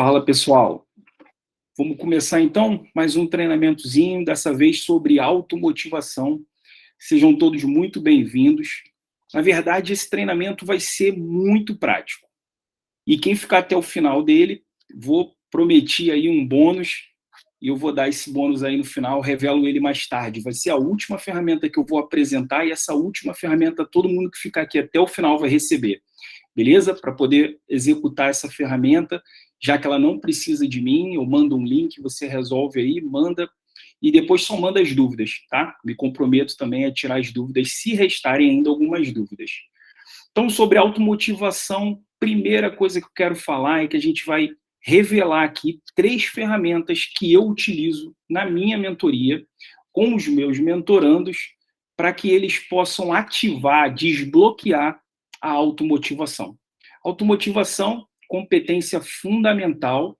Fala, pessoal. Vamos começar então mais um treinamentozinho, dessa vez sobre automotivação. Sejam todos muito bem-vindos. Na verdade, esse treinamento vai ser muito prático. E quem ficar até o final dele, vou prometer aí um bônus, e eu vou dar esse bônus aí no final, revelo ele mais tarde. Vai ser a última ferramenta que eu vou apresentar, e essa última ferramenta todo mundo que ficar aqui até o final vai receber. Beleza? Para poder executar essa ferramenta, já que ela não precisa de mim, eu mando um link, você resolve aí, manda, e depois só manda as dúvidas, tá? Me comprometo também a tirar as dúvidas, se restarem ainda algumas dúvidas. Então, sobre automotivação, primeira coisa que eu quero falar é que a gente vai revelar aqui 3 ferramentas que eu utilizo na minha mentoria com os meus mentorandos para que eles possam ativar, desbloquear a automotivação. Automotivação, competência fundamental,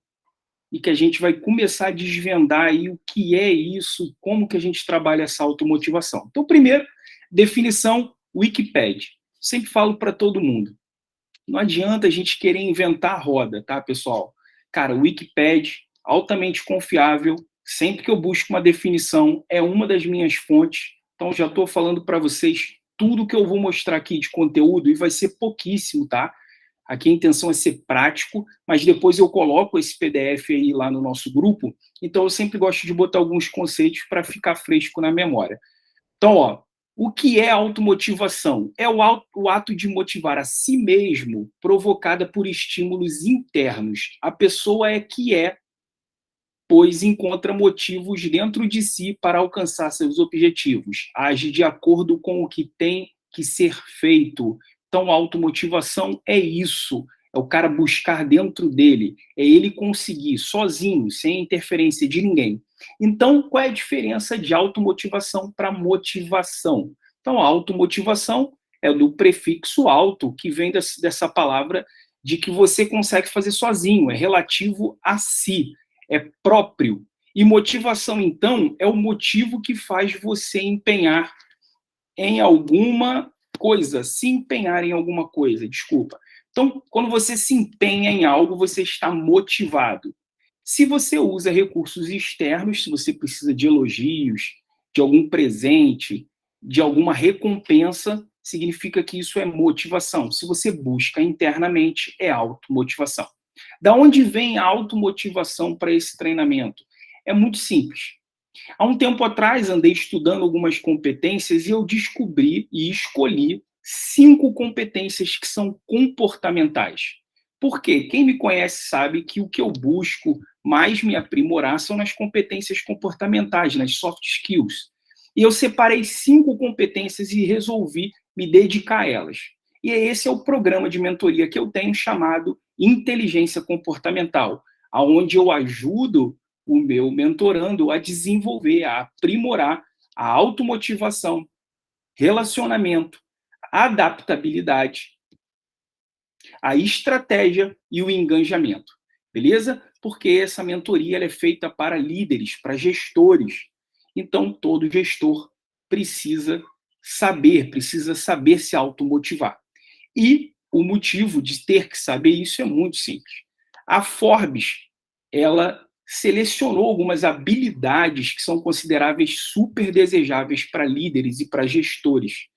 e que a gente vai começar a desvendar aí o que é isso, como que a gente trabalha essa automotivação. Então, primeiro, definição Wikipedia. Sempre falo para todo mundo. Não adianta a gente querer inventar a roda, tá, pessoal? Cara, Wikipedia, altamente confiável. Sempre que eu busco uma definição, é uma das minhas fontes. Então, já estou falando para vocês tudo que eu vou mostrar aqui de conteúdo, e vai ser pouquíssimo, tá? Aqui a intenção é ser prático, mas depois eu coloco esse PDF aí lá no nosso grupo. Então, eu sempre gosto de botar alguns conceitos para ficar fresco na memória. Então, ó, o que é automotivação? É o ato de motivar a si mesmo, provocada por estímulos internos. A pessoa pois encontra motivos dentro de si para alcançar seus objetivos. Age de acordo com o que tem que ser feito. Então, a automotivação é isso. É o cara buscar dentro dele. É ele conseguir, sozinho, sem interferência de ninguém. Então, qual é a diferença de automotivação para motivação? Então, a automotivação é do prefixo auto, que vem dessa palavra de que você consegue fazer sozinho, é relativo a si, é próprio. E motivação, então, é o motivo que faz você empenhar em alguma coisa, se empenhar em alguma coisa, desculpa. Então, quando você se empenha em algo, você está motivado. Se você usa recursos externos, se você precisa de elogios, de algum presente, de alguma recompensa, significa que isso é motivação. Se você busca internamente, é automotivação. Da onde vem a automotivação para esse treinamento? É muito simples. Há um tempo atrás, andei estudando algumas competências e eu descobri e escolhi 5 competências que são comportamentais. Por quê? Quem me conhece sabe que o que eu busco mais me aprimorar são nas competências comportamentais, nas soft skills. E eu separei 5 competências e resolvi me dedicar a elas. E esse é o programa de mentoria que eu tenho chamado Inteligência Comportamental, onde eu ajudo o meu mentorando a desenvolver, a aprimorar a automotivação, relacionamento, adaptabilidade, a estratégia e o engajamento. Beleza? Porque essa mentoria ela é feita para líderes, para gestores. Então, todo gestor precisa saber se automotivar. E o motivo de ter que saber isso é muito simples. A Forbes, ela selecionou algumas habilidades que são consideráveis super desejáveis para líderes e para gestores.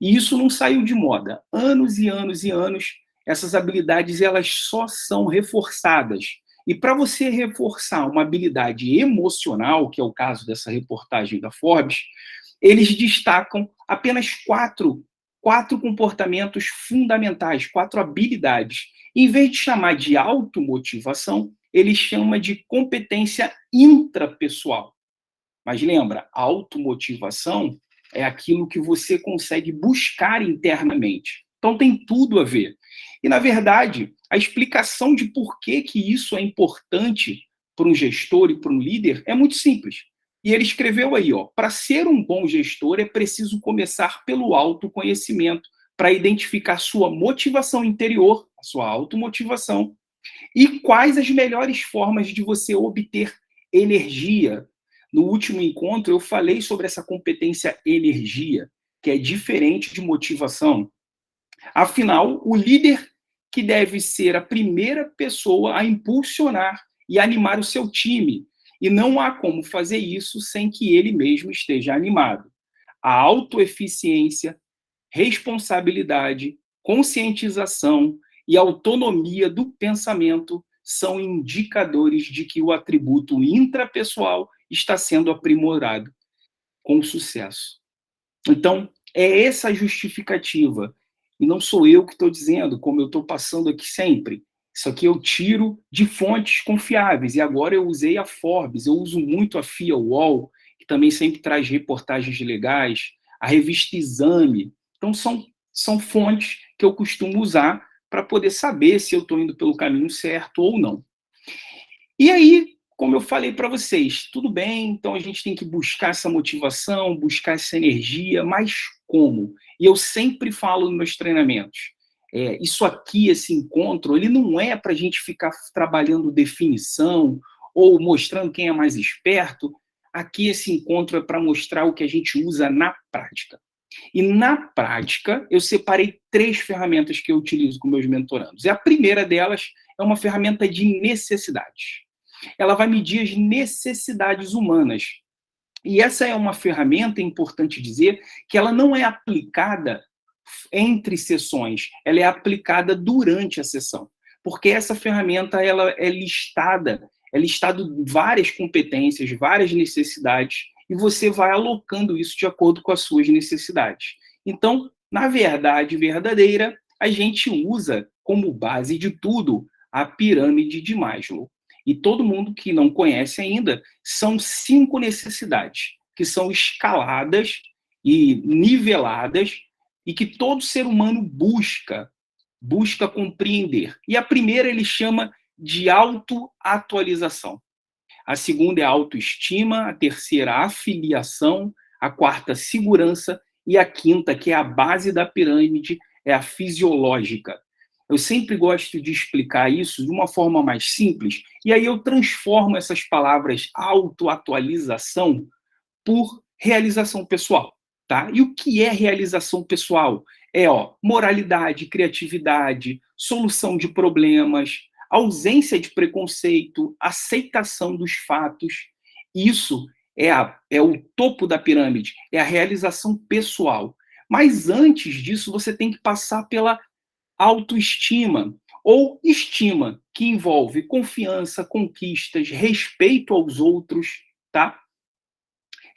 E isso não saiu de moda. Anos e anos e anos, essas habilidades elas só são reforçadas. E para você reforçar uma habilidade emocional, que é o caso dessa reportagem da Forbes, eles destacam apenas quatro comportamentos fundamentais, 4 habilidades. Em vez de chamar de automotivação, ele chama de competência intrapessoal. Mas lembra, automotivação é aquilo que você consegue buscar internamente. Então tem tudo a ver. E, na verdade, a explicação de por que isso é importante para um gestor e para um líder é muito simples. E ele escreveu aí, para ser um bom gestor é preciso começar pelo autoconhecimento, para identificar sua motivação interior, a sua automotivação, e quais as melhores formas de você obter energia. No último encontro, eu falei sobre essa competência energia, que é diferente de motivação. Afinal, o líder que deve ser a primeira pessoa a impulsionar e animar o seu time. E não há como fazer isso sem que ele mesmo esteja animado. A autoeficiência, responsabilidade, conscientização e autonomia do pensamento são indicadores de que o atributo intrapessoal está sendo aprimorado com sucesso. Então, é essa a justificativa. E não sou eu que estou dizendo, como eu estou passando aqui sempre. Isso aqui eu tiro de fontes confiáveis. E agora eu usei a Forbes, eu uso muito a FIA UOL, que também sempre traz reportagens legais, a revista Exame. Então, são fontes que eu costumo usar para poder saber se eu estou indo pelo caminho certo ou não. E aí, como eu falei para vocês, tudo bem, então a gente tem que buscar essa motivação, buscar essa energia, mas como? E eu sempre falo nos meus treinamentos, isso aqui, esse encontro, ele não é para a gente ficar trabalhando definição ou mostrando quem é mais esperto. Aqui, esse encontro é para mostrar o que a gente usa na prática. E na prática, eu separei 3 ferramentas que eu utilizo com meus mentorandos. E a primeira delas é uma ferramenta de necessidades. Ela vai medir as necessidades humanas. E essa é uma ferramenta, é importante dizer, que ela não é aplicada entre sessões, ela é aplicada durante a sessão. Porque essa ferramenta ela é listado várias competências, várias necessidades, e você vai alocando isso de acordo com as suas necessidades. Então, na verdade verdadeira, a gente usa como base de tudo a pirâmide de Maslow. E todo mundo que não conhece ainda, são 5 necessidades, que são escaladas e niveladas, e que todo ser humano busca compreender. E a primeira ele chama de autoatualização. A segunda é a autoestima, a terceira a afiliação, a quarta segurança e a quinta, que é a base da pirâmide, é a fisiológica. Eu sempre gosto de explicar isso de uma forma mais simples, e aí eu transformo essas palavras autoatualização por realização pessoal, tá? E o que é realização pessoal? É, moralidade, criatividade, solução de problemas, ausência de preconceito, aceitação dos fatos. Isso é o topo da pirâmide, é a realização pessoal. Mas antes disso, você tem que passar pela autoestima ou estima, que envolve confiança, conquistas, respeito aos outros, tá?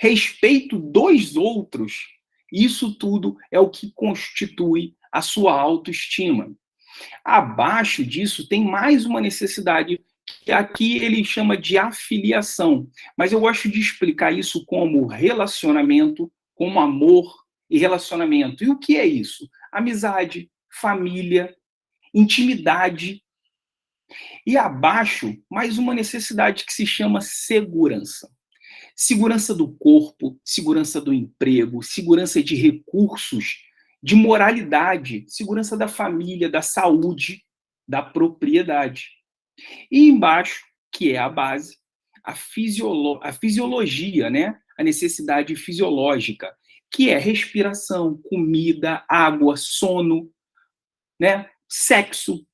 Respeito dos outros. Isso tudo é o que constitui a sua autoestima. Abaixo disso tem mais uma necessidade que aqui ele chama de afiliação, mas eu gosto de explicar isso como relacionamento, como amor e relacionamento. E o que é isso? Amizade, família, intimidade. E abaixo, mais uma necessidade que se chama segurança. Segurança do corpo, segurança do emprego, segurança de recursos, de moralidade, segurança da família, da saúde, da propriedade. E embaixo, que é a base, a fisiologia, né? A necessidade fisiológica, que é respiração, comida, água, sono, né? Sexo.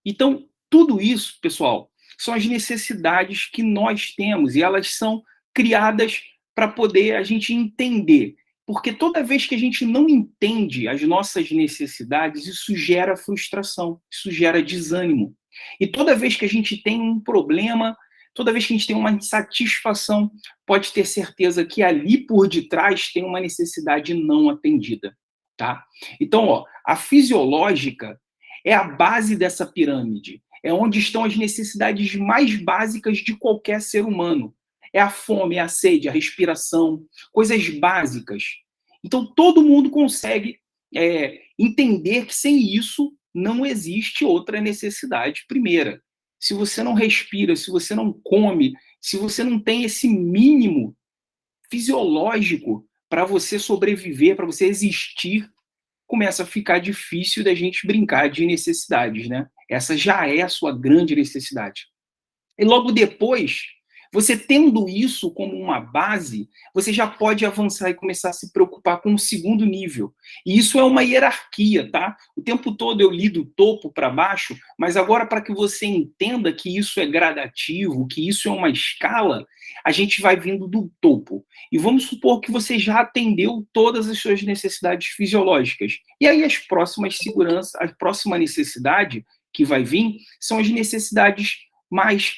Então, tudo isso, pessoal, são as necessidades que nós temos e elas são criadas para poder a gente entender. Porque toda vez que a gente não entende as nossas necessidades, isso gera frustração, isso gera desânimo. E toda vez que a gente tem um problema, toda vez que a gente tem uma insatisfação, pode ter certeza que ali por detrás tem uma necessidade não atendida, tá? Então, a fisiológica é a base dessa pirâmide. É onde estão as necessidades mais básicas de qualquer ser humano. É a fome, é a sede, a respiração, coisas básicas. Então, todo mundo consegue entender que sem isso não existe outra necessidade primeira. Se você não respira, se você não come, se você não tem esse mínimo fisiológico para você sobreviver, para você existir, começa a ficar difícil da gente brincar de necessidades, né? Essa já é a sua grande necessidade. E logo depois Você tendo isso como uma base, você já pode avançar e começar a se preocupar com o segundo nível. E isso é uma hierarquia, tá? O tempo todo eu li do topo para baixo, mas agora para que você entenda que isso é gradativo, que isso é uma escala, a gente vai vindo do topo. E vamos supor que você já atendeu todas as suas necessidades fisiológicas. E aí as próximas segurança, a próxima necessidade que vai vir são as necessidades mais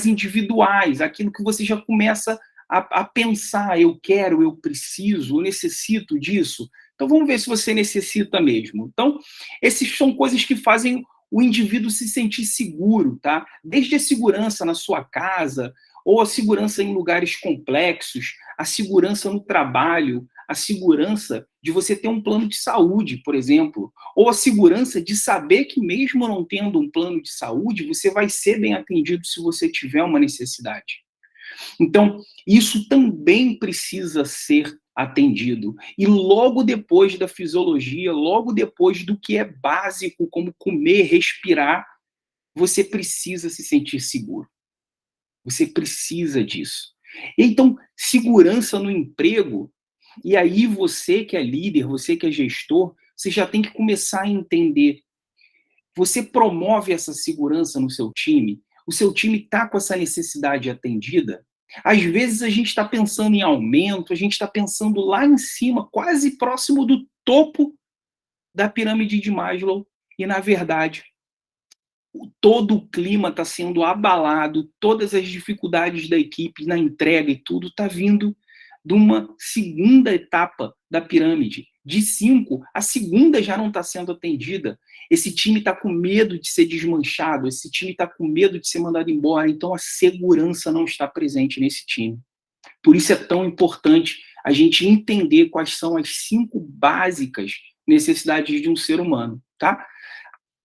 individuais, aquilo que você já começa a pensar, eu quero, eu preciso, eu necessito disso. Então vamos ver se você necessita mesmo. Então, essas são coisas que fazem o indivíduo se sentir seguro, tá? Desde a segurança na sua casa, ou a segurança em lugares complexos, a segurança no trabalho, a segurança de você ter um plano de saúde, por exemplo, ou a segurança de saber que mesmo não tendo um plano de saúde, você vai ser bem atendido se você tiver uma necessidade. Então, isso também precisa ser atendido. E logo depois da fisiologia, logo depois do que é básico, como comer, respirar, você precisa se sentir seguro. Você precisa disso. Então, segurança no emprego, e aí você que é líder, você que é gestor, você já tem que começar a entender. Você promove essa segurança no seu time? O seu time está com essa necessidade atendida? Às vezes a gente está pensando em aumento, a gente está pensando lá em cima, quase próximo do topo da pirâmide de Maslow, e na verdade todo o clima está sendo abalado, todas as dificuldades da equipe na entrega e tudo está vindo de uma segunda etapa da pirâmide. De 5, a segunda já não está sendo atendida. Esse time está com medo de ser desmanchado, esse time está com medo de ser mandado embora, então a segurança não está presente nesse time. Por isso é tão importante a gente entender quais são as 5 básicas necessidades de um ser humano, tá?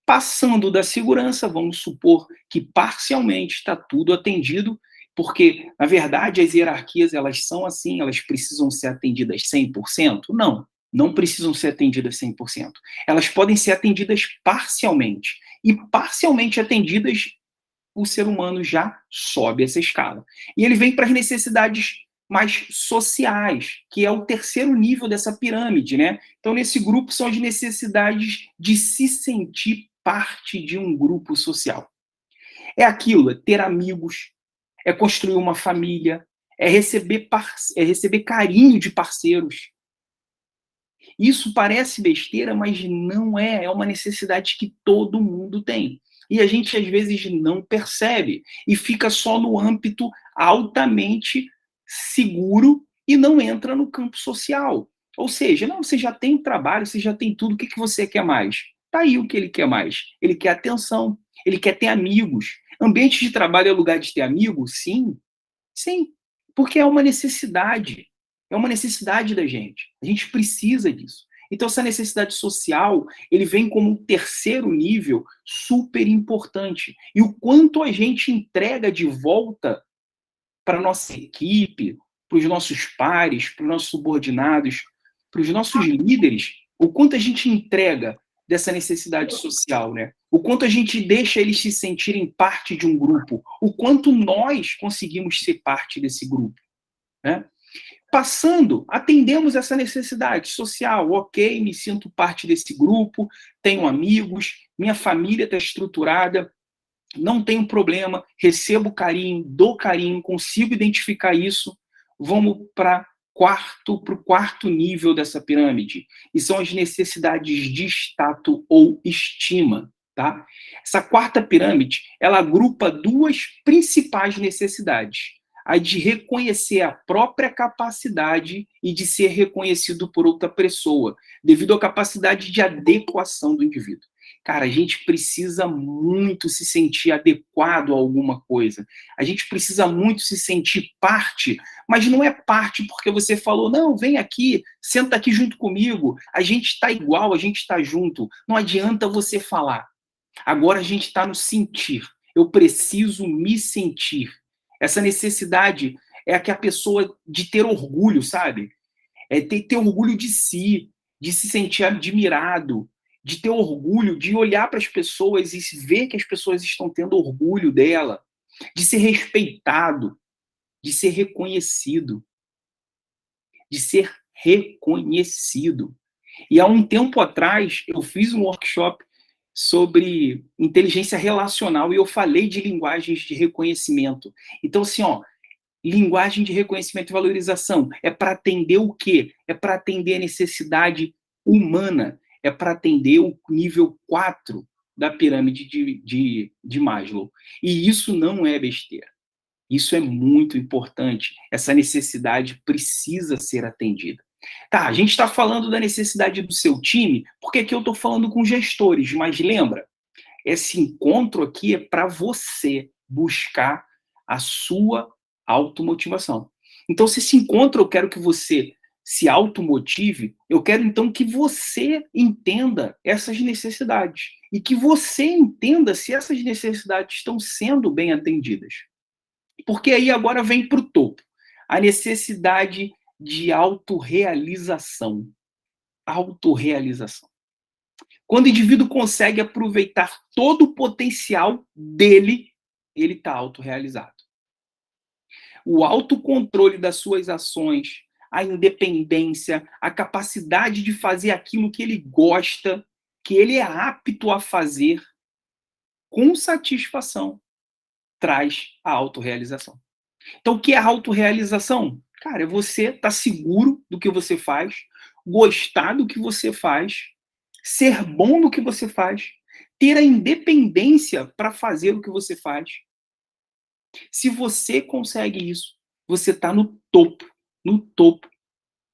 Passando da segurança, vamos supor que parcialmente está tudo atendido, porque, na verdade, as hierarquias elas são assim, elas precisam ser atendidas 100%? Não, não precisam ser atendidas 100%. Elas podem ser atendidas parcialmente. E parcialmente atendidas, o ser humano já sobe essa escala. E ele vem para as necessidades mais sociais, que é o terceiro nível dessa pirâmide, né? Então, nesse grupo são as necessidades de se sentir parte de um grupo social. É aquilo, é ter amigos, é construir uma família, é receber carinho de parceiros. Isso parece besteira, mas não é. É uma necessidade que todo mundo tem. E a gente, às vezes, não percebe. E fica só no âmbito altamente seguro e não entra no campo social. Ou seja, não, você já tem trabalho, você já tem tudo, o que, que você quer mais? Tá aí o que ele quer mais. Ele quer atenção, ele quer ter amigos. Ambiente de trabalho é lugar de ter amigos? Sim, sim, porque é uma necessidade. É uma necessidade da gente. A gente precisa disso. Então, essa necessidade social, ele vem como um terceiro nível super importante. E o quanto a gente entrega de volta para a nossa equipe, para os nossos pares, para os nossos subordinados, para os nossos líderes, o quanto a gente entrega dessa necessidade social, né? O quanto a gente deixa eles se sentirem parte de um grupo, o quanto nós conseguimos ser parte desse grupo, né? Passando, atendemos essa necessidade social, ok, me sinto parte desse grupo, tenho amigos, minha família está estruturada, não tenho problema, recebo carinho, dou carinho, consigo identificar isso. Vamos para o quarto nível dessa pirâmide, e são as necessidades de status ou estima. Tá? Essa quarta pirâmide, ela agrupa duas principais necessidades: a de reconhecer a própria capacidade e de ser reconhecido por outra pessoa, devido à capacidade de adequação do indivíduo. Cara, a gente precisa muito se sentir adequado a alguma coisa. A gente precisa muito se sentir parte, mas não é parte porque você falou, não, vem aqui, senta aqui junto comigo, a gente está igual, a gente está junto. Não adianta você falar. Agora a gente está no sentir. Eu preciso me sentir. Essa necessidade é a que a pessoa de ter orgulho, sabe? É ter orgulho de si, de se sentir admirado, de ter orgulho, de olhar para as pessoas e ver que as pessoas estão tendo orgulho dela. de ser respeitado, de ser reconhecido, de ser reconhecido. E há um tempo atrás, eu fiz um workshop sobre inteligência relacional e eu falei de linguagens de reconhecimento. Então, assim, ó, linguagem de reconhecimento e valorização é para atender o quê? É para atender a necessidade humana, é para atender o nível 4 da pirâmide de Maslow. E isso não é besteira. Isso é muito importante. Essa necessidade precisa ser atendida. Tá, a gente está falando da necessidade do seu time, porque aqui eu estou falando com gestores, mas lembra, esse encontro aqui é para você buscar a sua automotivação. Então, se esse encontro eu quero que você se automotive, eu quero então que você entenda essas necessidades e que você entenda se essas necessidades estão sendo bem atendidas. Porque aí agora vem para o topo. A necessidade de autorrealização. Autorrealização. Quando o indivíduo consegue aproveitar todo o potencial dele, ele está autorrealizado. O autocontrole das suas ações, a independência, a capacidade de fazer aquilo que ele gosta, que ele é apto a fazer, com satisfação, traz a autorrealização. Então, o que é a autorrealização? Cara, é você estar seguro do que você faz, gostar do que você faz, ser bom no que você faz, ter a independência para fazer o que você faz. Se você consegue isso, você está no topo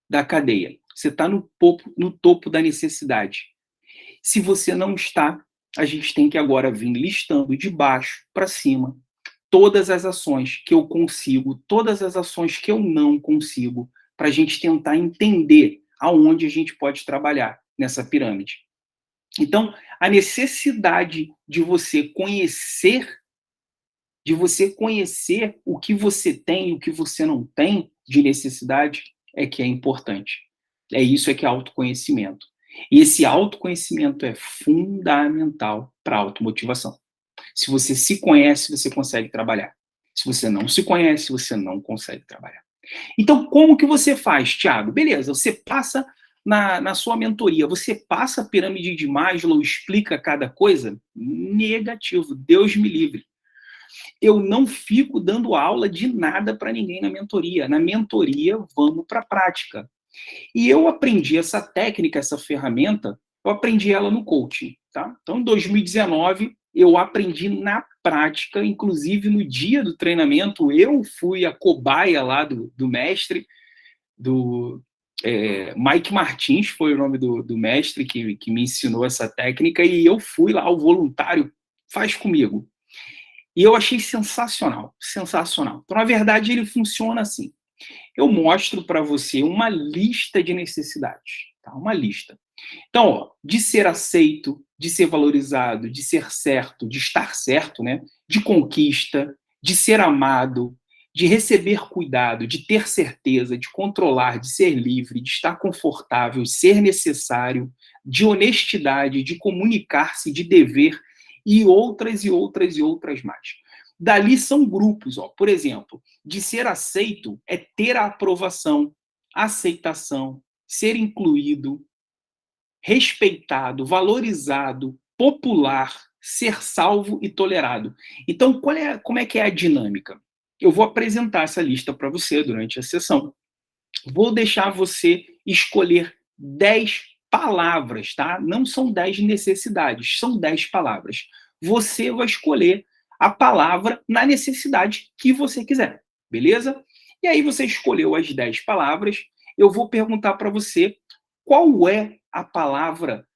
da cadeia. Você está no topo da necessidade. Se você não está, a gente tem que agora vir listando de baixo para cima todas as ações que eu consigo, todas as ações que eu não consigo, para a gente tentar entender aonde a gente pode trabalhar nessa pirâmide. Então, a necessidade de você conhecer o que você tem e o que você não tem de necessidade é que é importante. É isso que é autoconhecimento. E esse autoconhecimento é fundamental para a automotivação. Se você se conhece, você consegue trabalhar. Se você não se conhece, você não consegue trabalhar. Então, como que você faz, Thiago? Beleza, você passa na sua mentoria, você passa a pirâmide de Maslow, explica cada coisa? Negativo, Deus me livre. Eu não fico dando aula de nada para ninguém na mentoria. Na mentoria, vamos para a prática. E eu aprendi essa técnica, essa ferramenta, eu aprendi ela no coaching. Tá? Então, em 2019, eu aprendi na prática, inclusive no dia do treinamento, eu fui a cobaia lá do mestre, do Mike Martins, foi o nome do mestre que me ensinou essa técnica, e eu fui lá, o voluntário, faz comigo. E eu achei sensacional, sensacional. Então, na verdade, ele funciona assim. Eu mostro para você uma lista de necessidades, tá? Uma lista. Então, ó, de ser aceito, de ser valorizado, de ser certo, de estar certo, né? De conquista, de ser amado, de receber cuidado, de ter certeza, de controlar, de ser livre, de estar confortável, de ser necessário, de honestidade, de comunicar-se, de dever e outras mais. Dali são grupos, ó. Por exemplo, de ser aceito é ter a aprovação, aceitação, ser incluído, respeitado, valorizado, popular, ser salvo e tolerado. Então, como é que é a dinâmica? Eu vou apresentar essa lista para você durante a sessão. Vou deixar você escolher 10 palavras, tá? Não são 10 necessidades, são 10 palavras. Você vai escolher a palavra na necessidade que você quiser, beleza? E aí você escolheu as 10 palavras, eu vou perguntar para você qual é a palavra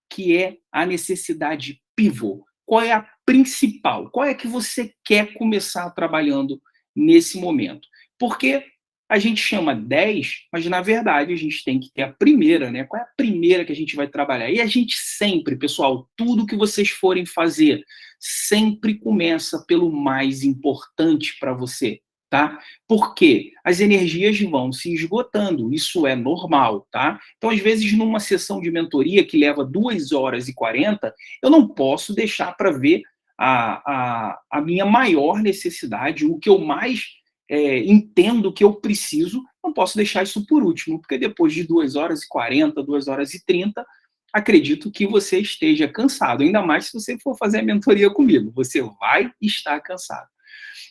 que é a necessidade pivô, qual é a principal, qual é que você quer começar trabalhando nesse momento. Porque a gente chama 10, mas na verdade a gente tem que ter a primeira, né? Qual é a primeira que a gente vai trabalhar? E a gente sempre, pessoal, tudo que vocês forem fazer, sempre começa pelo mais importante para você, tá? Porque as energias vão se esgotando, isso é normal, tá? Então, às vezes, numa sessão de mentoria que leva 2 horas e 40, eu não posso deixar para ver a minha maior necessidade, o que eu mais entendo que eu preciso, não posso deixar isso por último, porque depois de 2h40, 2h30, acredito que você esteja cansado, ainda mais se você for fazer a mentoria comigo, você vai estar cansado.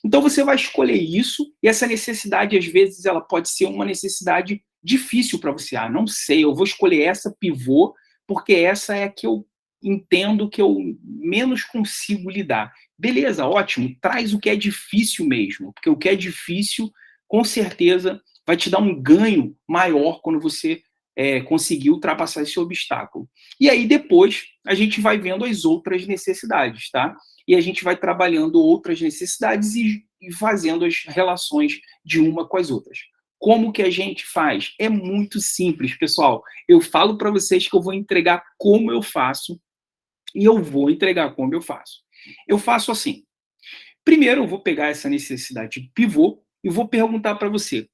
Então você vai escolher isso, e essa necessidade, às vezes, ela pode ser uma necessidade difícil para você. Ah, não sei, eu vou escolher essa pivô, porque essa é a que eu entendo que eu menos consigo lidar. Beleza, ótimo, traz o que é difícil mesmo, porque o que é difícil, com certeza, vai te dar um ganho maior quando você conseguir ultrapassar esse obstáculo. E aí depois a gente vai vendo as outras necessidades, tá? E a gente vai trabalhando outras necessidades e fazendo as relações de uma com as outras. Como que a gente faz? É muito simples, pessoal. Eu falo para vocês que eu vou entregar como eu faço e eu vou entregar como eu faço. Eu faço assim. Primeiro, eu vou pegar essa necessidade de pivô e vou perguntar para você: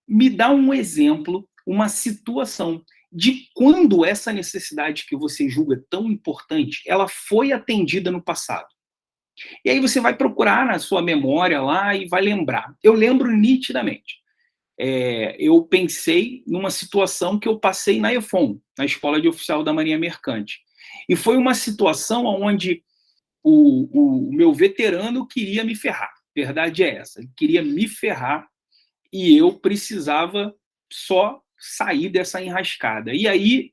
me dá um exemplo, uma situação de quando essa necessidade que você julga tão importante, ela foi atendida no passado. E aí você vai procurar na sua memória lá e vai lembrar. Eu lembro nitidamente. Eu pensei numa situação que eu passei na EFON, na Escola de Oficial da Marinha Mercante. E foi uma situação onde o meu veterano queria me ferrar. Verdade é essa. Ele queria me ferrar e eu precisava só sair dessa enrascada. E aí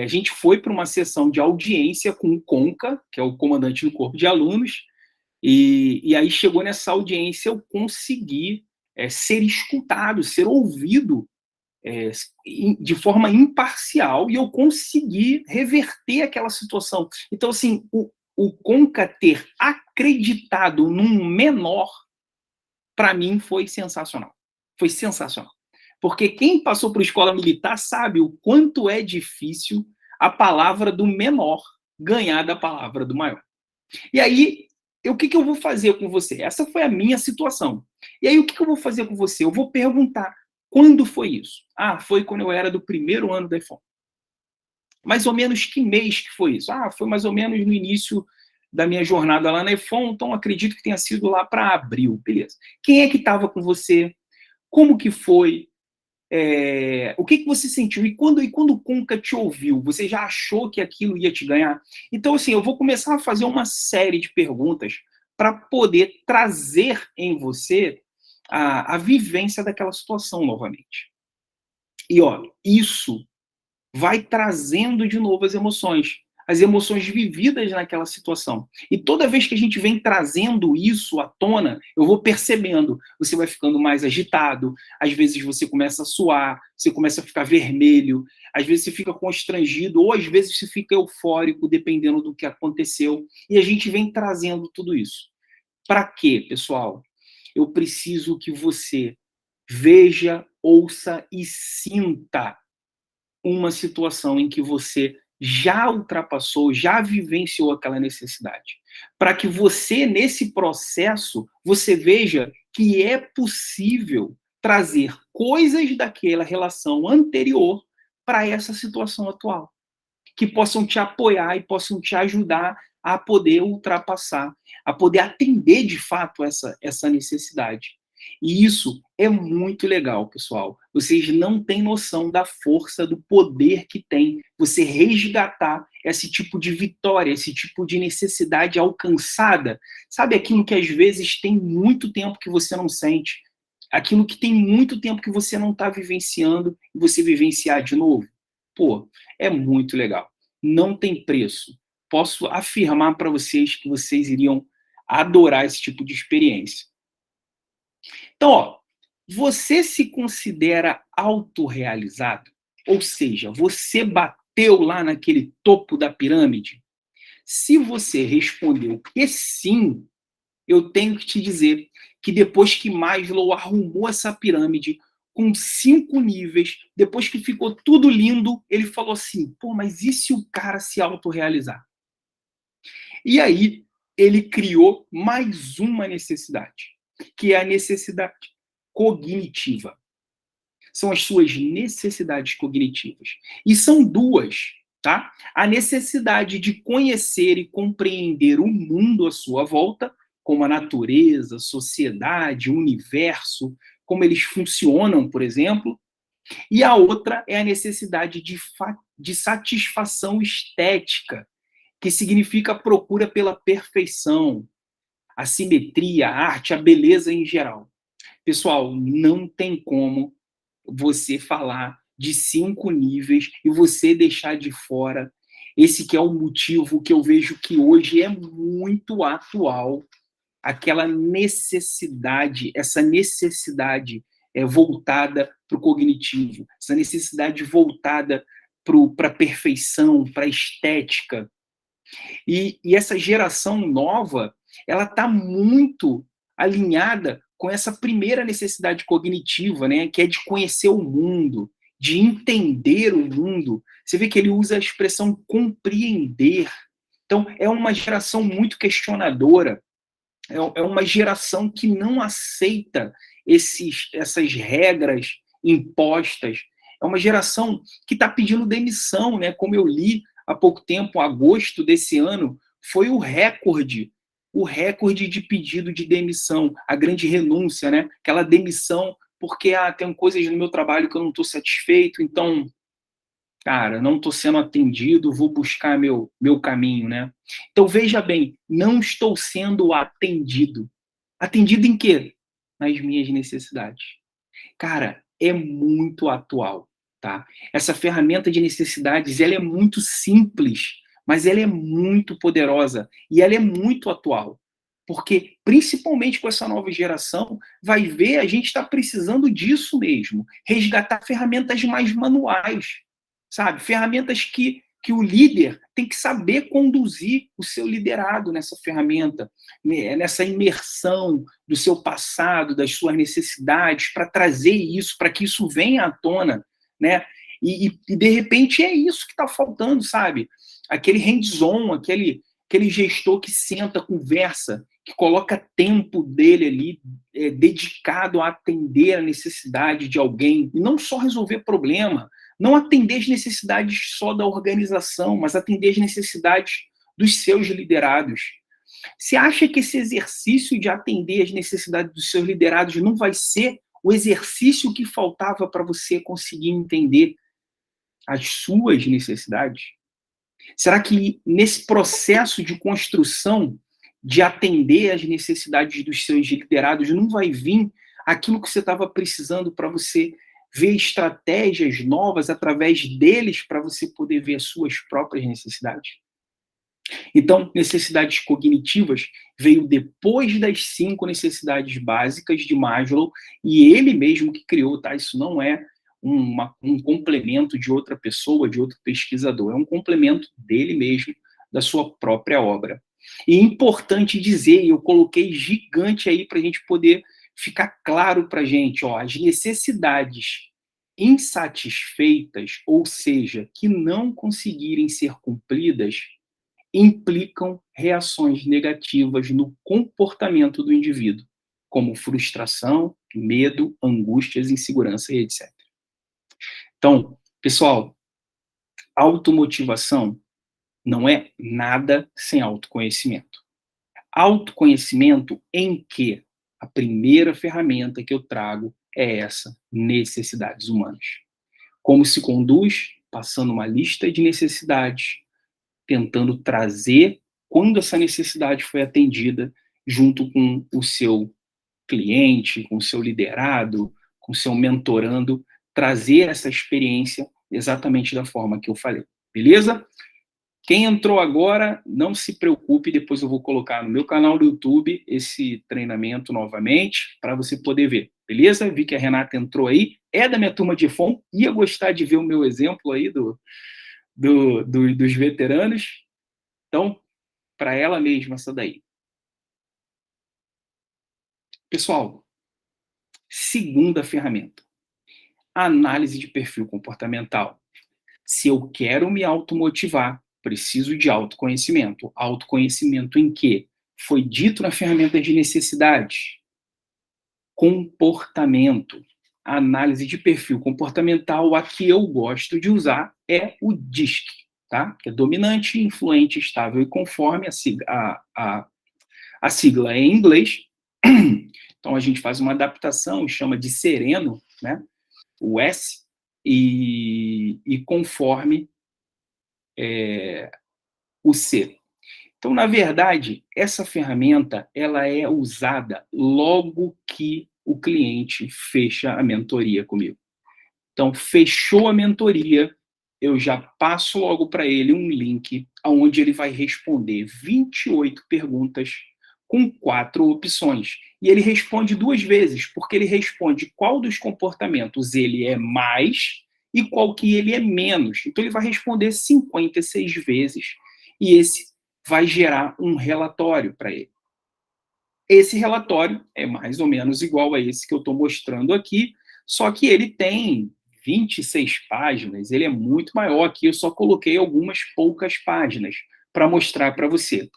a gente foi para uma sessão de audiência com o CONCA, que é o comandante do Corpo de Alunos, e aí chegou nessa audiência, eu consegui ser escutado, ser ouvido de forma imparcial, e eu consegui reverter aquela situação. Então, assim, o CONCA ter acreditado num menor, para mim, foi sensacional. Foi sensacional. Porque quem passou por escola militar sabe o quanto é difícil a palavra do menor ganhar da palavra do maior. E aí, o que eu vou fazer com você? Essa foi a minha situação. E aí, o que eu vou fazer com você? Eu vou perguntar, quando foi isso? Ah, foi quando eu era do primeiro ano da EFON. Mais ou menos que mês que foi isso? Ah, foi mais ou menos no início da minha jornada lá na EFON, então acredito que tenha sido lá para abril. Beleza. Quem é que estava com você? Como que foi? O que você sentiu? E quando o Conca te ouviu, você já achou que aquilo ia te ganhar? Então, assim, eu vou começar a fazer uma série de perguntas para poder trazer em você a vivência daquela situação novamente. E, ó, isso vai trazendo de novo as emoções vividas naquela situação. E toda vez que a gente vem trazendo isso à tona, eu vou percebendo, você vai ficando mais agitado, às vezes você começa a suar, você começa a ficar vermelho, às vezes você fica constrangido, ou às vezes você fica eufórico, dependendo do que aconteceu. E a gente vem trazendo tudo isso. Para quê, pessoal? Eu preciso que você veja, ouça e sinta uma situação em que você já ultrapassou, já vivenciou aquela necessidade. Para que você, nesse processo, você veja que é possível trazer coisas daquela relação anterior para essa situação atual, que possam te apoiar e possam te ajudar a poder ultrapassar, a poder atender de fato essa necessidade. E isso é muito legal, pessoal. Vocês não têm noção da força, do poder que tem você resgatar esse tipo de vitória, esse tipo de necessidade alcançada. Sabe aquilo que às vezes tem muito tempo que você não sente, aquilo que tem muito tempo que você não está vivenciando e você vivenciar de novo? Pô, é muito legal. Não tem preço. Posso afirmar para vocês que vocês iriam adorar esse tipo de experiência. Então, ó, você se considera autorrealizado? Ou seja, você bateu lá naquele topo da pirâmide? Se você respondeu que sim, eu tenho que te dizer que depois que Maslow arrumou essa pirâmide com 5 níveis, depois que ficou tudo lindo, ele falou assim: pô, mas e se o cara se autorrealizar? E aí ele criou mais uma necessidade, que é a necessidade cognitiva. São as suas necessidades cognitivas. E são duas. tá? A necessidade de conhecer e compreender o mundo à sua volta, como a natureza, sociedade, o universo, como eles funcionam, por exemplo. E a outra é a necessidade de satisfação estética, que significa a procura pela perfeição, a simetria, a arte, a beleza em geral. Pessoal, não tem como você falar de 5 níveis e você deixar de fora esse que é o motivo que eu vejo que hoje é muito atual, aquela necessidade, essa necessidade voltada para o cognitivo, essa necessidade voltada para a perfeição, para a estética. E essa geração nova, ela está muito alinhada com essa primeira necessidade cognitiva, né, que é de conhecer o mundo, de entender o mundo. Você vê que ele usa a expressão compreender. Então, é uma geração muito questionadora, é uma geração que não aceita essas regras impostas. É uma geração que está pedindo demissão, né? Como eu li há pouco tempo, agosto desse ano, foi o recorde de pedido de demissão, a grande renúncia, né? Aquela demissão porque tem coisas no meu trabalho que eu não estou satisfeito, então, cara, não estou sendo atendido, vou buscar meu caminho, né? Então, veja bem, não estou sendo atendido. Atendido em quê? Nas minhas necessidades. Cara, é muito atual, tá? Essa ferramenta de necessidades, ela é muito simples, mas ela é muito poderosa e ela é muito atual. Porque, principalmente com essa nova geração, vai ver, a gente está precisando disso mesmo. Resgatar ferramentas mais manuais, sabe? Ferramentas que o líder tem que saber conduzir o seu liderado nessa ferramenta, nessa imersão do seu passado, das suas necessidades, para trazer isso, para que isso venha à tona, né? E de repente é isso que está faltando, sabe? Aquele hands-on, aquele gestor que senta, conversa, que coloca tempo dele ali dedicado a atender a necessidade de alguém, e não só resolver problema, não atender as necessidades só da organização, mas atender as necessidades dos seus liderados. Você acha que esse exercício de atender as necessidades dos seus liderados não vai ser o exercício que faltava para você conseguir entender as suas necessidades? Será que nesse processo de construção, de atender às necessidades dos seus liderados, não vai vir aquilo que você estava precisando para você ver estratégias novas através deles para você poder ver as suas próprias necessidades? Então, necessidades cognitivas veio depois das 5 necessidades básicas de Maslow, e ele mesmo que criou, tá? Isso não é um complemento de outra pessoa, de outro pesquisador, é um complemento dele mesmo, da sua própria obra. E é importante dizer, e eu coloquei gigante aí para a gente poder ficar claro para a gente, ó, as necessidades insatisfeitas, ou seja, que não conseguirem ser cumpridas, implicam reações negativas no comportamento do indivíduo, como frustração, medo, angústias, insegurança e etc. Então, pessoal, automotivação não é nada sem autoconhecimento. Autoconhecimento em que a primeira ferramenta que eu trago é essa, necessidades humanas. Como se conduz? Passando uma lista de necessidades, tentando trazer quando essa necessidade foi atendida junto com o seu cliente, com o seu liderado, com o seu mentorando, trazer essa experiência exatamente da forma que eu falei. Beleza? Quem entrou agora, não se preocupe, depois eu vou colocar no meu canal do YouTube esse treinamento novamente, para você poder ver, beleza? Vi que a Renata entrou aí, é da minha turma de FOM, ia gostar de ver o meu exemplo aí dos veteranos, então, para ela mesma essa daí. Pessoal, segunda ferramenta, análise de perfil comportamental. Se eu quero me automotivar, preciso de autoconhecimento. Autoconhecimento em quê? Foi dito na ferramenta de necessidades. Comportamento. Análise de perfil comportamental, a que eu gosto de usar é o DISC. tá? Que é dominante, influente, estável e conforme, a sigla é em inglês. Então a gente faz uma adaptação, chama de sereno, né? O S, e conforme o C. Então, na verdade, essa ferramenta ela é usada logo que o cliente fecha a mentoria comigo. Então, fechou a mentoria, eu já passo logo para ele um link onde ele vai responder 28 perguntas com 4 opções. E ele responde 2 vezes, porque ele responde qual dos comportamentos ele é mais e qual que ele é menos. Então, ele vai responder 56 vezes e esse vai gerar um relatório para ele. Esse relatório é mais ou menos igual a esse que eu estou mostrando aqui, só que ele tem 26 páginas, ele é muito maior. Aqui eu só coloquei algumas poucas páginas para mostrar para você.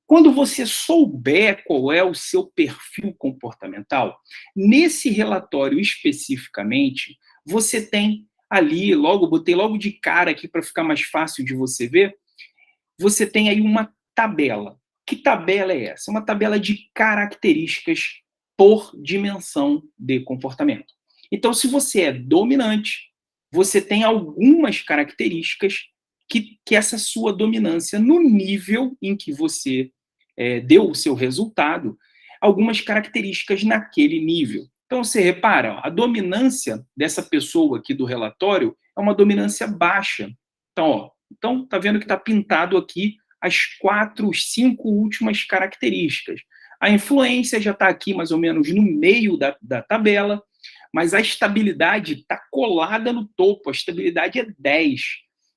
Quando você souber qual é o seu perfil comportamental, nesse relatório especificamente, você tem ali, botei logo de cara aqui para ficar mais fácil de você ver, você tem aí uma tabela. Que tabela é essa? Uma tabela de características por dimensão de comportamento. Então, se você é dominante, você tem algumas características que essa sua dominância, no nível em que você deu o seu resultado, algumas características naquele nível. Então, você repara, ó, a dominância dessa pessoa aqui do relatório é uma dominância baixa. Então, tá vendo que está pintado aqui as 4, 5 últimas características. A influência já está aqui mais ou menos no meio da tabela, mas a estabilidade está colada no topo, a estabilidade é 10.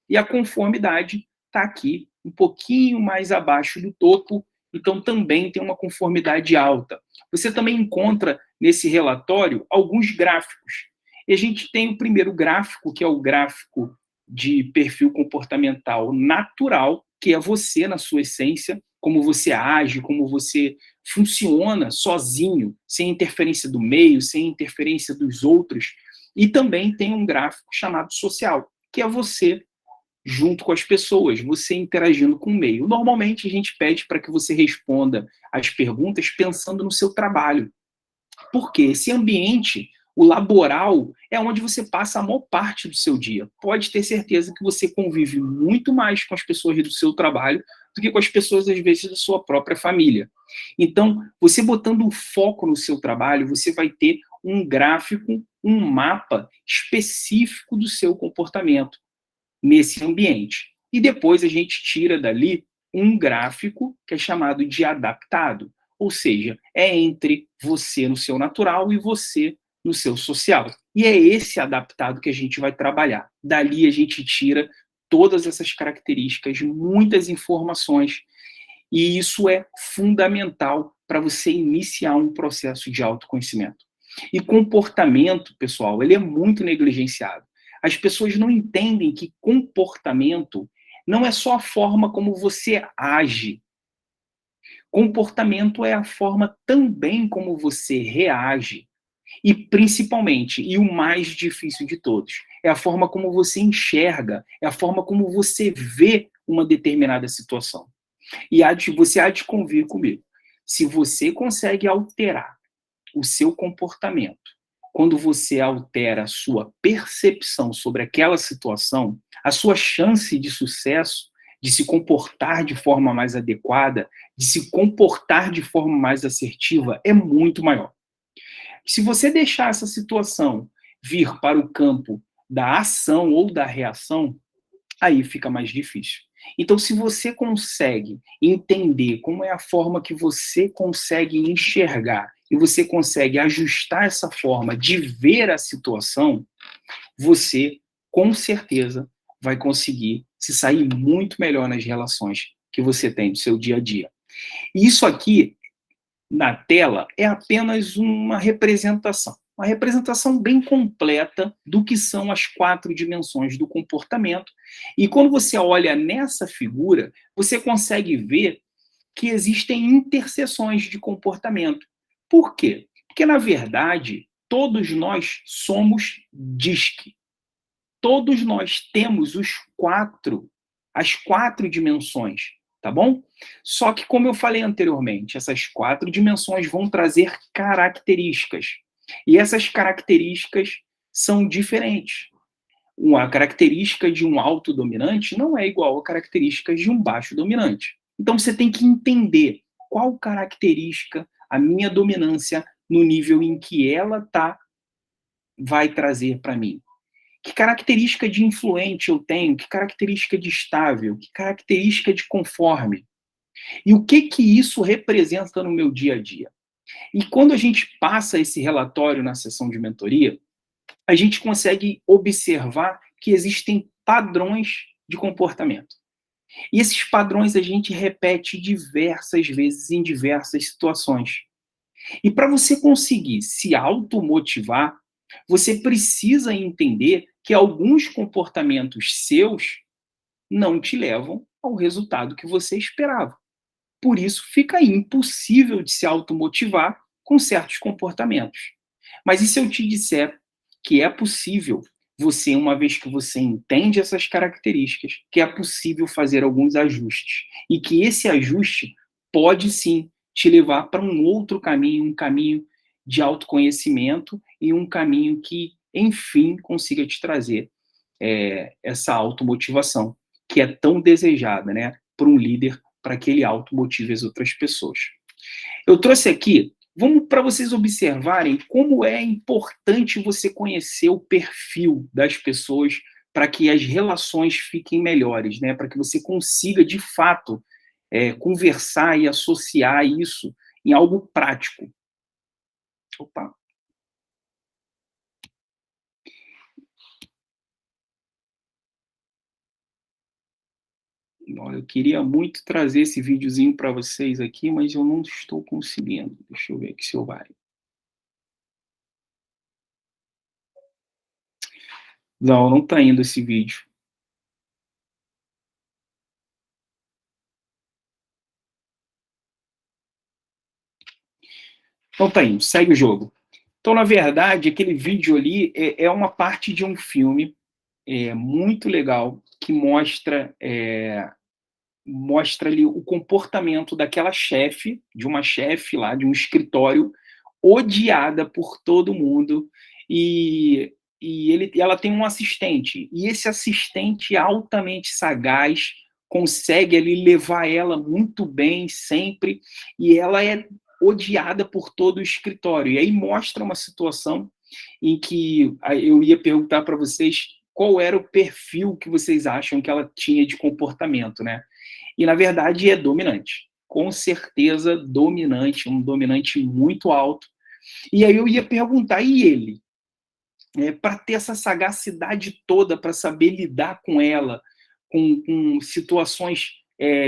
E a conformidade está aqui, um pouquinho mais abaixo do topo, então também tem uma conformidade alta. Você também encontra nesse relatório alguns gráficos. E a gente tem o primeiro gráfico, que é o gráfico de perfil comportamental natural, que é você na sua essência, como você age, como você funciona sozinho, sem interferência do meio, sem interferência dos outros. E também tem um gráfico chamado social, que é você junto com as pessoas, você interagindo com o meio. Normalmente a gente pede para que você responda as perguntas pensando no seu trabalho. Porque esse ambiente, o laboral, é onde você passa a maior parte do seu dia. Pode ter certeza que você convive muito mais com as pessoas do seu trabalho do que com as pessoas, às vezes, da sua própria família. Então, você botando um foco no seu trabalho, você vai ter um gráfico, um mapa específico do seu comportamento nesse ambiente. E depois a gente tira dali um gráfico que é chamado de adaptado, ou seja, é entre você no seu natural e você no seu social. E é esse adaptado que a gente vai trabalhar. Dali a gente tira todas essas características, muitas informações, e isso é fundamental para você iniciar um processo de autoconhecimento. E comportamento, pessoal, ele é muito negligenciado. As pessoas não entendem que comportamento não é só a forma como você age. Comportamento é a forma também como você reage. E principalmente, e o mais difícil de todos, é a forma como você enxerga, é a forma como você vê uma determinada situação. E você há de convir comigo. Se você consegue alterar o seu comportamento, quando você altera a sua percepção sobre aquela situação, a sua chance de sucesso, de se comportar de forma mais adequada, de se comportar de forma mais assertiva, é muito maior. Se você deixar essa situação vir para o campo da ação ou da reação, aí fica mais difícil. Então, se você consegue entender como é a forma que você consegue enxergar e você consegue ajustar essa forma de ver a situação, você, com certeza, vai conseguir se sair muito melhor nas relações que você tem no seu dia a dia. E isso aqui, na tela, é apenas uma representação bem completa do que são as 4 dimensões do comportamento. E quando você olha nessa figura, você consegue ver que existem interseções de comportamento. Por quê? Porque, na verdade, todos nós somos DISC. Todos nós temos os 4 as 4 dimensões, tá bom? Só que, como eu falei anteriormente, essas 4 dimensões vão trazer características. E essas características são diferentes. Uma característica de um alto dominante não é igual a características de um baixo dominante. Então você tem que entender qual característica a minha dominância no nível em que ela está vai trazer para mim. Que característica de influente eu tenho? Que característica de estável? Que característica de conforme? E o que que isso representa no meu dia a dia? E quando a gente passa esse relatório na sessão de mentoria, a gente consegue observar que existem padrões de comportamento. E esses padrões a gente repete diversas vezes em diversas situações. E para você conseguir se automotivar, você precisa entender que alguns comportamentos seus não te levam ao resultado que você esperava. Por isso, fica impossível de se automotivar com certos comportamentos. Mas e se eu te disser que é possível, você, uma vez que você entende essas características, que é possível fazer alguns ajustes e que esse ajuste pode sim te levar para um outro caminho, um caminho de autoconhecimento e um caminho que, enfim, consiga te trazer essa automotivação, que é tão desejada, né, por um líder, para que ele automotive as outras pessoas. Eu trouxe aqui, vamos para vocês observarem como é importante você conhecer o perfil das pessoas para que as relações fiquem melhores, né? Para que você consiga, de fato, conversar e associar isso em algo prático. Opa, olha, eu queria muito trazer esse videozinho para vocês aqui, mas eu não estou conseguindo. Deixa eu ver aqui se eu vai. Não, não está indo esse vídeo. Não está indo, segue o jogo. Então, na verdade, aquele vídeo ali é uma parte de um filme muito legal que mostra ali o comportamento daquela chefe, de uma chefe lá, de um escritório, odiada por todo mundo, e, ela tem um assistente, e esse assistente altamente sagaz consegue ali levar ela muito bem sempre, e ela é odiada por todo o escritório. E aí mostra uma situação em que eu ia perguntar para vocês qual era o perfil que vocês acham que ela tinha de comportamento, né? E, na verdade, é dominante. Com certeza, dominante, um dominante muito alto. E aí eu ia perguntar, e ele? Para ter essa sagacidade toda, para saber lidar com ela, com situações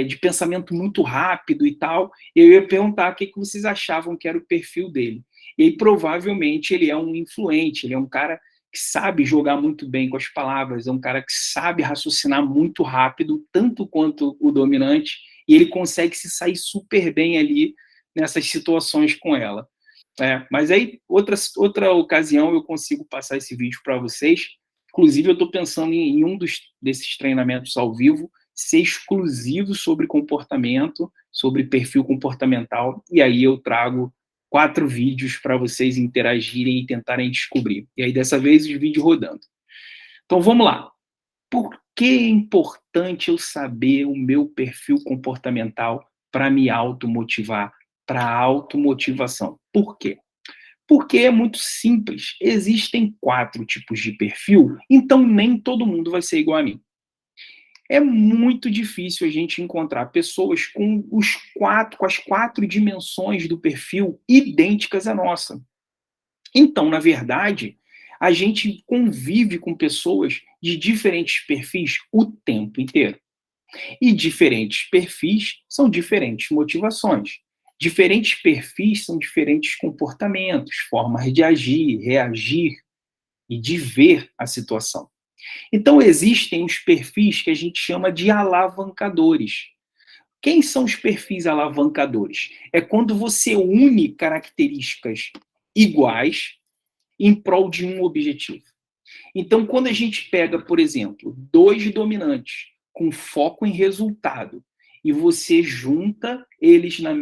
de pensamento muito rápido e tal, eu ia perguntar o que vocês achavam que era o perfil dele. E aí, provavelmente, ele é um influente, ele é um cara que sabe jogar muito bem com as palavras, é um cara que sabe raciocinar muito rápido, tanto quanto o dominante, e ele consegue se sair super bem ali nessas situações com ela. Mas aí, outra ocasião, eu consigo passar esse vídeo para vocês. Inclusive, eu estou pensando em um desses treinamentos ao vivo ser exclusivo sobre comportamento, sobre perfil comportamental, e aí eu trago 4 vídeos para vocês interagirem e tentarem descobrir. E aí, dessa vez, os vídeos rodando. Então, vamos lá. Por que é importante eu saber o meu perfil comportamental para me automotivar, para a automotivação? Por quê? Porque é muito simples. Existem 4 tipos de perfil, então nem todo mundo vai ser igual a mim. É muito difícil a gente encontrar pessoas com as 4 dimensões do perfil idênticas à nossa. Então, na verdade, a gente convive com pessoas de diferentes perfis o tempo inteiro. E diferentes perfis são diferentes motivações. Diferentes perfis são diferentes comportamentos, formas de agir, reagir e de ver a situação. Então, existem os perfis que a gente chama de alavancadores. Quem são os perfis alavancadores? É quando você une características iguais em prol de um objetivo. Então, quando a gente pega, por exemplo, 2 dominantes com foco em resultado. E você junta eles no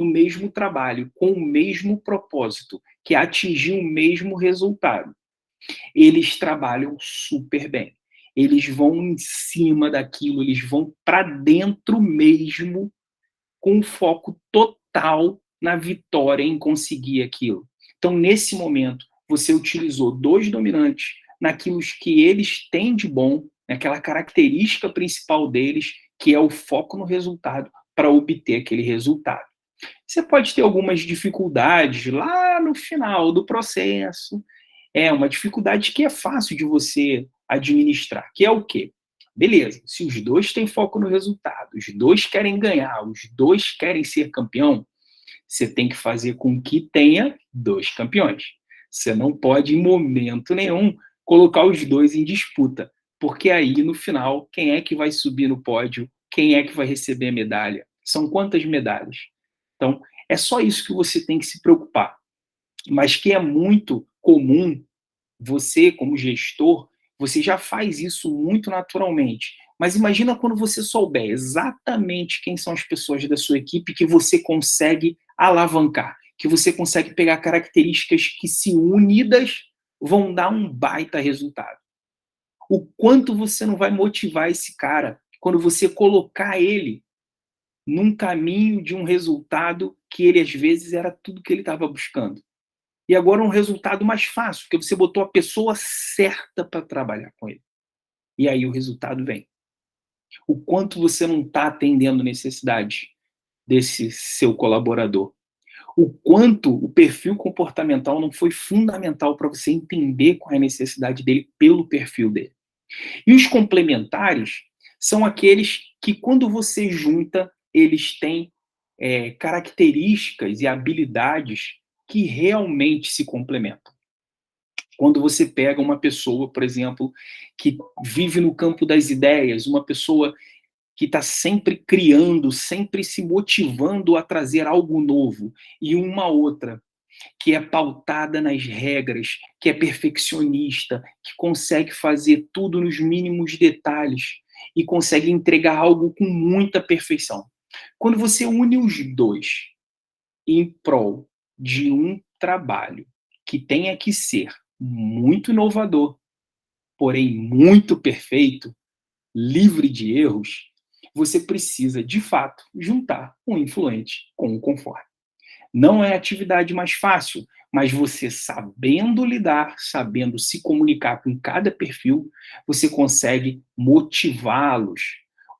mesmo trabalho, com o mesmo propósito, que é atingir o mesmo resultado. Eles trabalham super bem. Eles vão em cima daquilo, eles vão para dentro mesmo, com foco total na vitória, em conseguir aquilo. Então, nesse momento, você utilizou dois dominantes naquilo que eles têm de bom, naquela característica principal deles, que é o foco no resultado, para obter aquele resultado. Você pode ter algumas dificuldades lá no final do processo. É uma dificuldade que é fácil de você administrar, que é o quê? Beleza, se os dois têm foco no resultado, os dois querem ganhar, os dois querem ser campeão, você tem que fazer com que tenha dois campeões. Você não pode, em momento nenhum, colocar os dois em disputa, porque aí, no final, quem é que vai subir no pódio? Quem é que vai receber a medalha? São quantas medalhas? Então, é só isso que você tem que se preocupar. Mas que é muito comum, você, como gestor, você já faz isso muito naturalmente. Mas imagina quando você souber exatamente quem são as pessoas da sua equipe que você consegue alavancar, que você consegue pegar características que, se unidas, vão dar um baita resultado. O quanto você não vai motivar esse cara quando você colocar ele num caminho de um resultado que ele, às vezes, era tudo que ele estava buscando. E agora um resultado mais fácil, porque você botou a pessoa certa para trabalhar com ele. E aí o resultado vem. O quanto você não está atendendo necessidade desse seu colaborador. O quanto o perfil comportamental não foi fundamental para você entender qual é a necessidade dele pelo perfil dele. E os complementares são aqueles que, quando você junta, eles têm características e habilidades que realmente se complementam. Quando você pega uma pessoa, por exemplo, que vive no campo das ideias, uma pessoa que está sempre criando, sempre se motivando a trazer algo novo, e uma outra que é pautada nas regras, que é perfeccionista, que consegue fazer tudo nos mínimos detalhes e consegue entregar algo com muita perfeição. Quando você une os dois em prol de um trabalho que tenha que ser muito inovador, porém muito perfeito, livre de erros, você precisa, de fato, juntar o influente com o conforme. Não é a atividade mais fácil, mas você, sabendo lidar, sabendo se comunicar com cada perfil, você consegue motivá-los,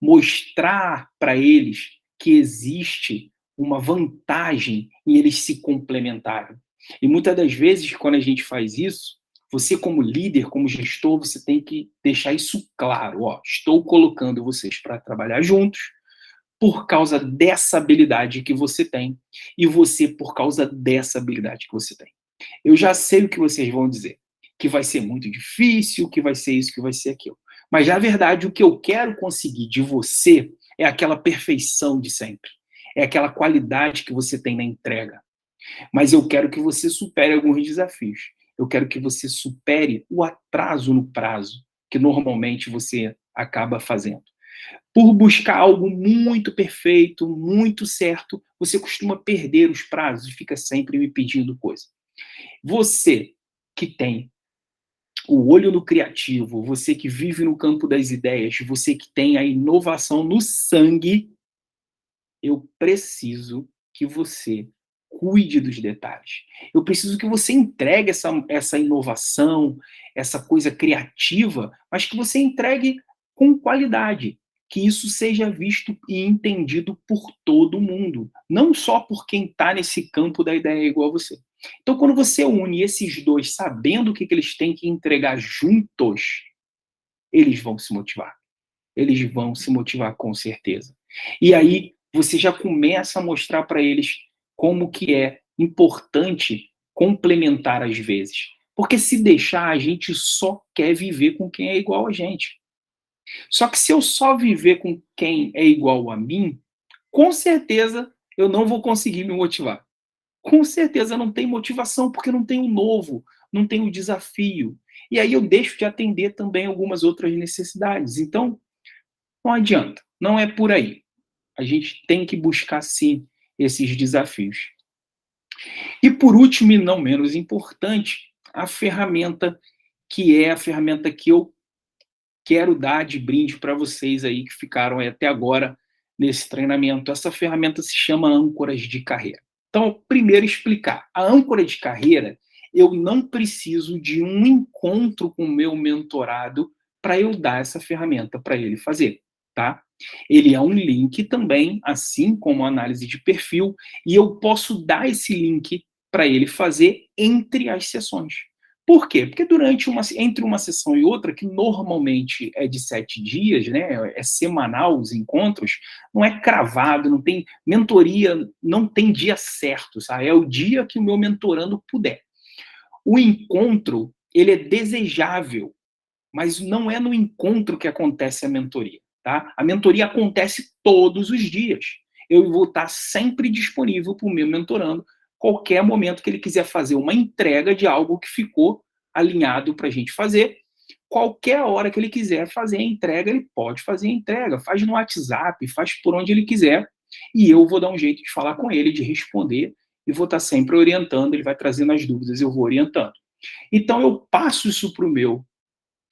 mostrar para eles que existe uma vantagem em eles se complementarem. E muitas das vezes, quando a gente faz isso, você, como líder, como gestor, você tem que deixar isso claro. Ó, estou colocando vocês para trabalhar juntos, por causa dessa habilidade que você tem, e você por causa dessa habilidade que você tem. Eu já sei o que vocês vão dizer, que vai ser muito difícil, que vai ser isso, que vai ser aquilo. Mas, na verdade, o que eu quero conseguir de você é aquela perfeição de sempre. É aquela qualidade que você tem na entrega. Mas eu quero que você supere alguns desafios. Eu quero que você supere o atraso no prazo, que normalmente você acaba fazendo. Por buscar algo muito perfeito, muito certo, você costuma perder os prazos e fica sempre me pedindo coisa. Você que tem o olho no criativo, você que vive no campo das ideias, você que tem a inovação no sangue, eu preciso que você cuide dos detalhes. Eu preciso que você entregue essa inovação, essa coisa criativa, mas que você entregue com qualidade. Que isso seja visto e entendido por todo mundo, não só por quem está nesse campo da ideia igual a você. Então, quando você une esses dois, sabendo o que eles têm que entregar juntos, eles vão se motivar. Eles vão se motivar com certeza. E aí, você já começa a mostrar para eles como que é importante complementar às vezes. Porque se deixar, a gente só quer viver com quem é igual a gente. Só que se eu só viver com quem é igual a mim, com certeza eu não vou conseguir me motivar. Com certeza não tem motivação, porque não tem o novo, não tem o desafio. E aí eu deixo de atender também algumas outras necessidades. Então, Não adianta, não é por aí. A gente tem que buscar, sim, esses desafios. E por último, e não menos importante, a ferramenta que é a ferramenta que eu quero dar de brinde para vocês aí que ficaram aí até agora nesse treinamento. Essa ferramenta se chama âncoras de carreira. Então, primeiro explicar. A âncora de carreira, eu não preciso de um encontro com o meu mentorado para eu dar essa ferramenta para ele fazer, tá? Ele é um link também, assim como a análise de perfil, e eu posso dar esse link para ele fazer entre as sessões. Por quê? Porque entre uma sessão e outra, que normalmente é de 7 dias, né, é semanal os encontros, não é cravado, não tem mentoria, não tem dia certo, sabe? É o dia que o meu mentorando puder. O encontro, ele é desejável, mas não é no encontro que acontece a mentoria, tá? A mentoria acontece todos os dias. Eu vou estar sempre disponível para o meu mentorando, qualquer momento que ele quiser fazer uma entrega de algo que ficou alinhado para a gente fazer. Qualquer hora que ele quiser fazer a entrega, ele pode fazer a entrega. Faz no WhatsApp, faz por onde ele quiser. E eu vou dar um jeito de falar com ele, de responder, e vou estar sempre orientando. Ele vai trazendo as dúvidas, eu vou orientando. Então, eu passo isso para o meu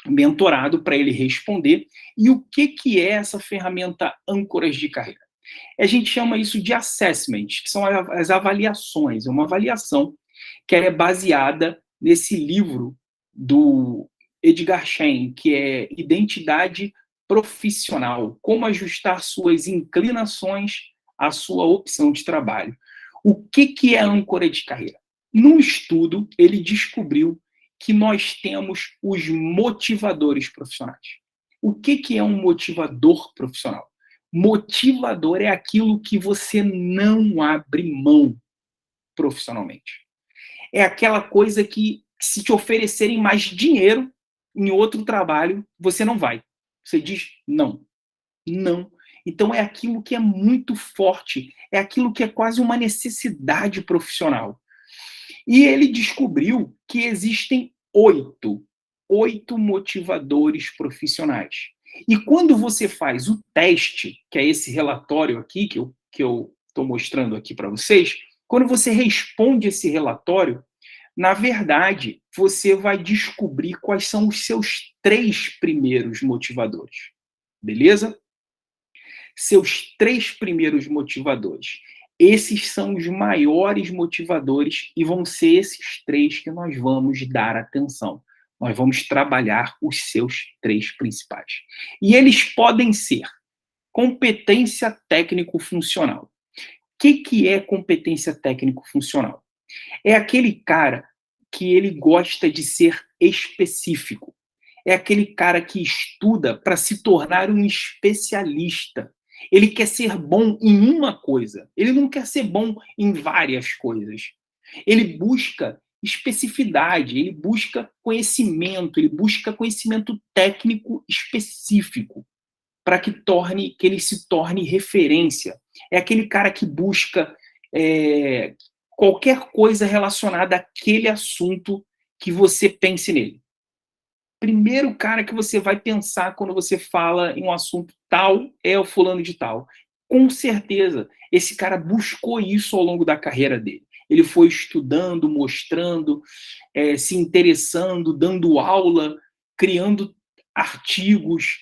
mentorado para ele responder. E o que é essa ferramenta âncoras de carreira? A gente chama isso de assessment, que são as avaliações. É uma avaliação que é baseada nesse livro do Edgar Schein, que é Identidade Profissional, como ajustar suas inclinações à sua opção de trabalho. O que é âncora de carreira? Num estudo, ele descobriu que nós temos os motivadores profissionais. O que é um motivador profissional? Motivador é aquilo que você não abre mão profissionalmente. É aquela coisa que, se te oferecerem mais dinheiro em outro trabalho, você não vai. Você diz não. Não. Então é aquilo que é muito forte, é aquilo que é quase uma necessidade profissional. E ele descobriu que existem oito motivadores profissionais. E quando você faz o teste, que é esse relatório aqui, que eu estou mostrando aqui para vocês, quando você responde esse relatório, na verdade, você vai descobrir quais são os seus 3 primeiros motivadores. Beleza? Seus 3 primeiros motivadores. Esses são os maiores motivadores e vão ser esses 3 que nós vamos dar atenção. Nós vamos trabalhar os seus 3 principais. E eles podem ser competência técnico-funcional. O que é competência técnico-funcional? É aquele cara que ele gosta de ser específico. É aquele cara que estuda para se tornar um especialista. Ele quer ser bom em uma coisa. Ele não quer ser bom em várias coisas. Ele busca especificidade, ele busca conhecimento técnico específico para que ele se torne referência. É aquele cara que busca qualquer coisa relacionada àquele assunto que você pense nele. Primeiro cara que você vai pensar quando você fala em um assunto tal é o fulano de tal. Com certeza, esse cara buscou isso ao longo da carreira dele. Ele foi estudando, mostrando, se interessando, dando aula, criando artigos,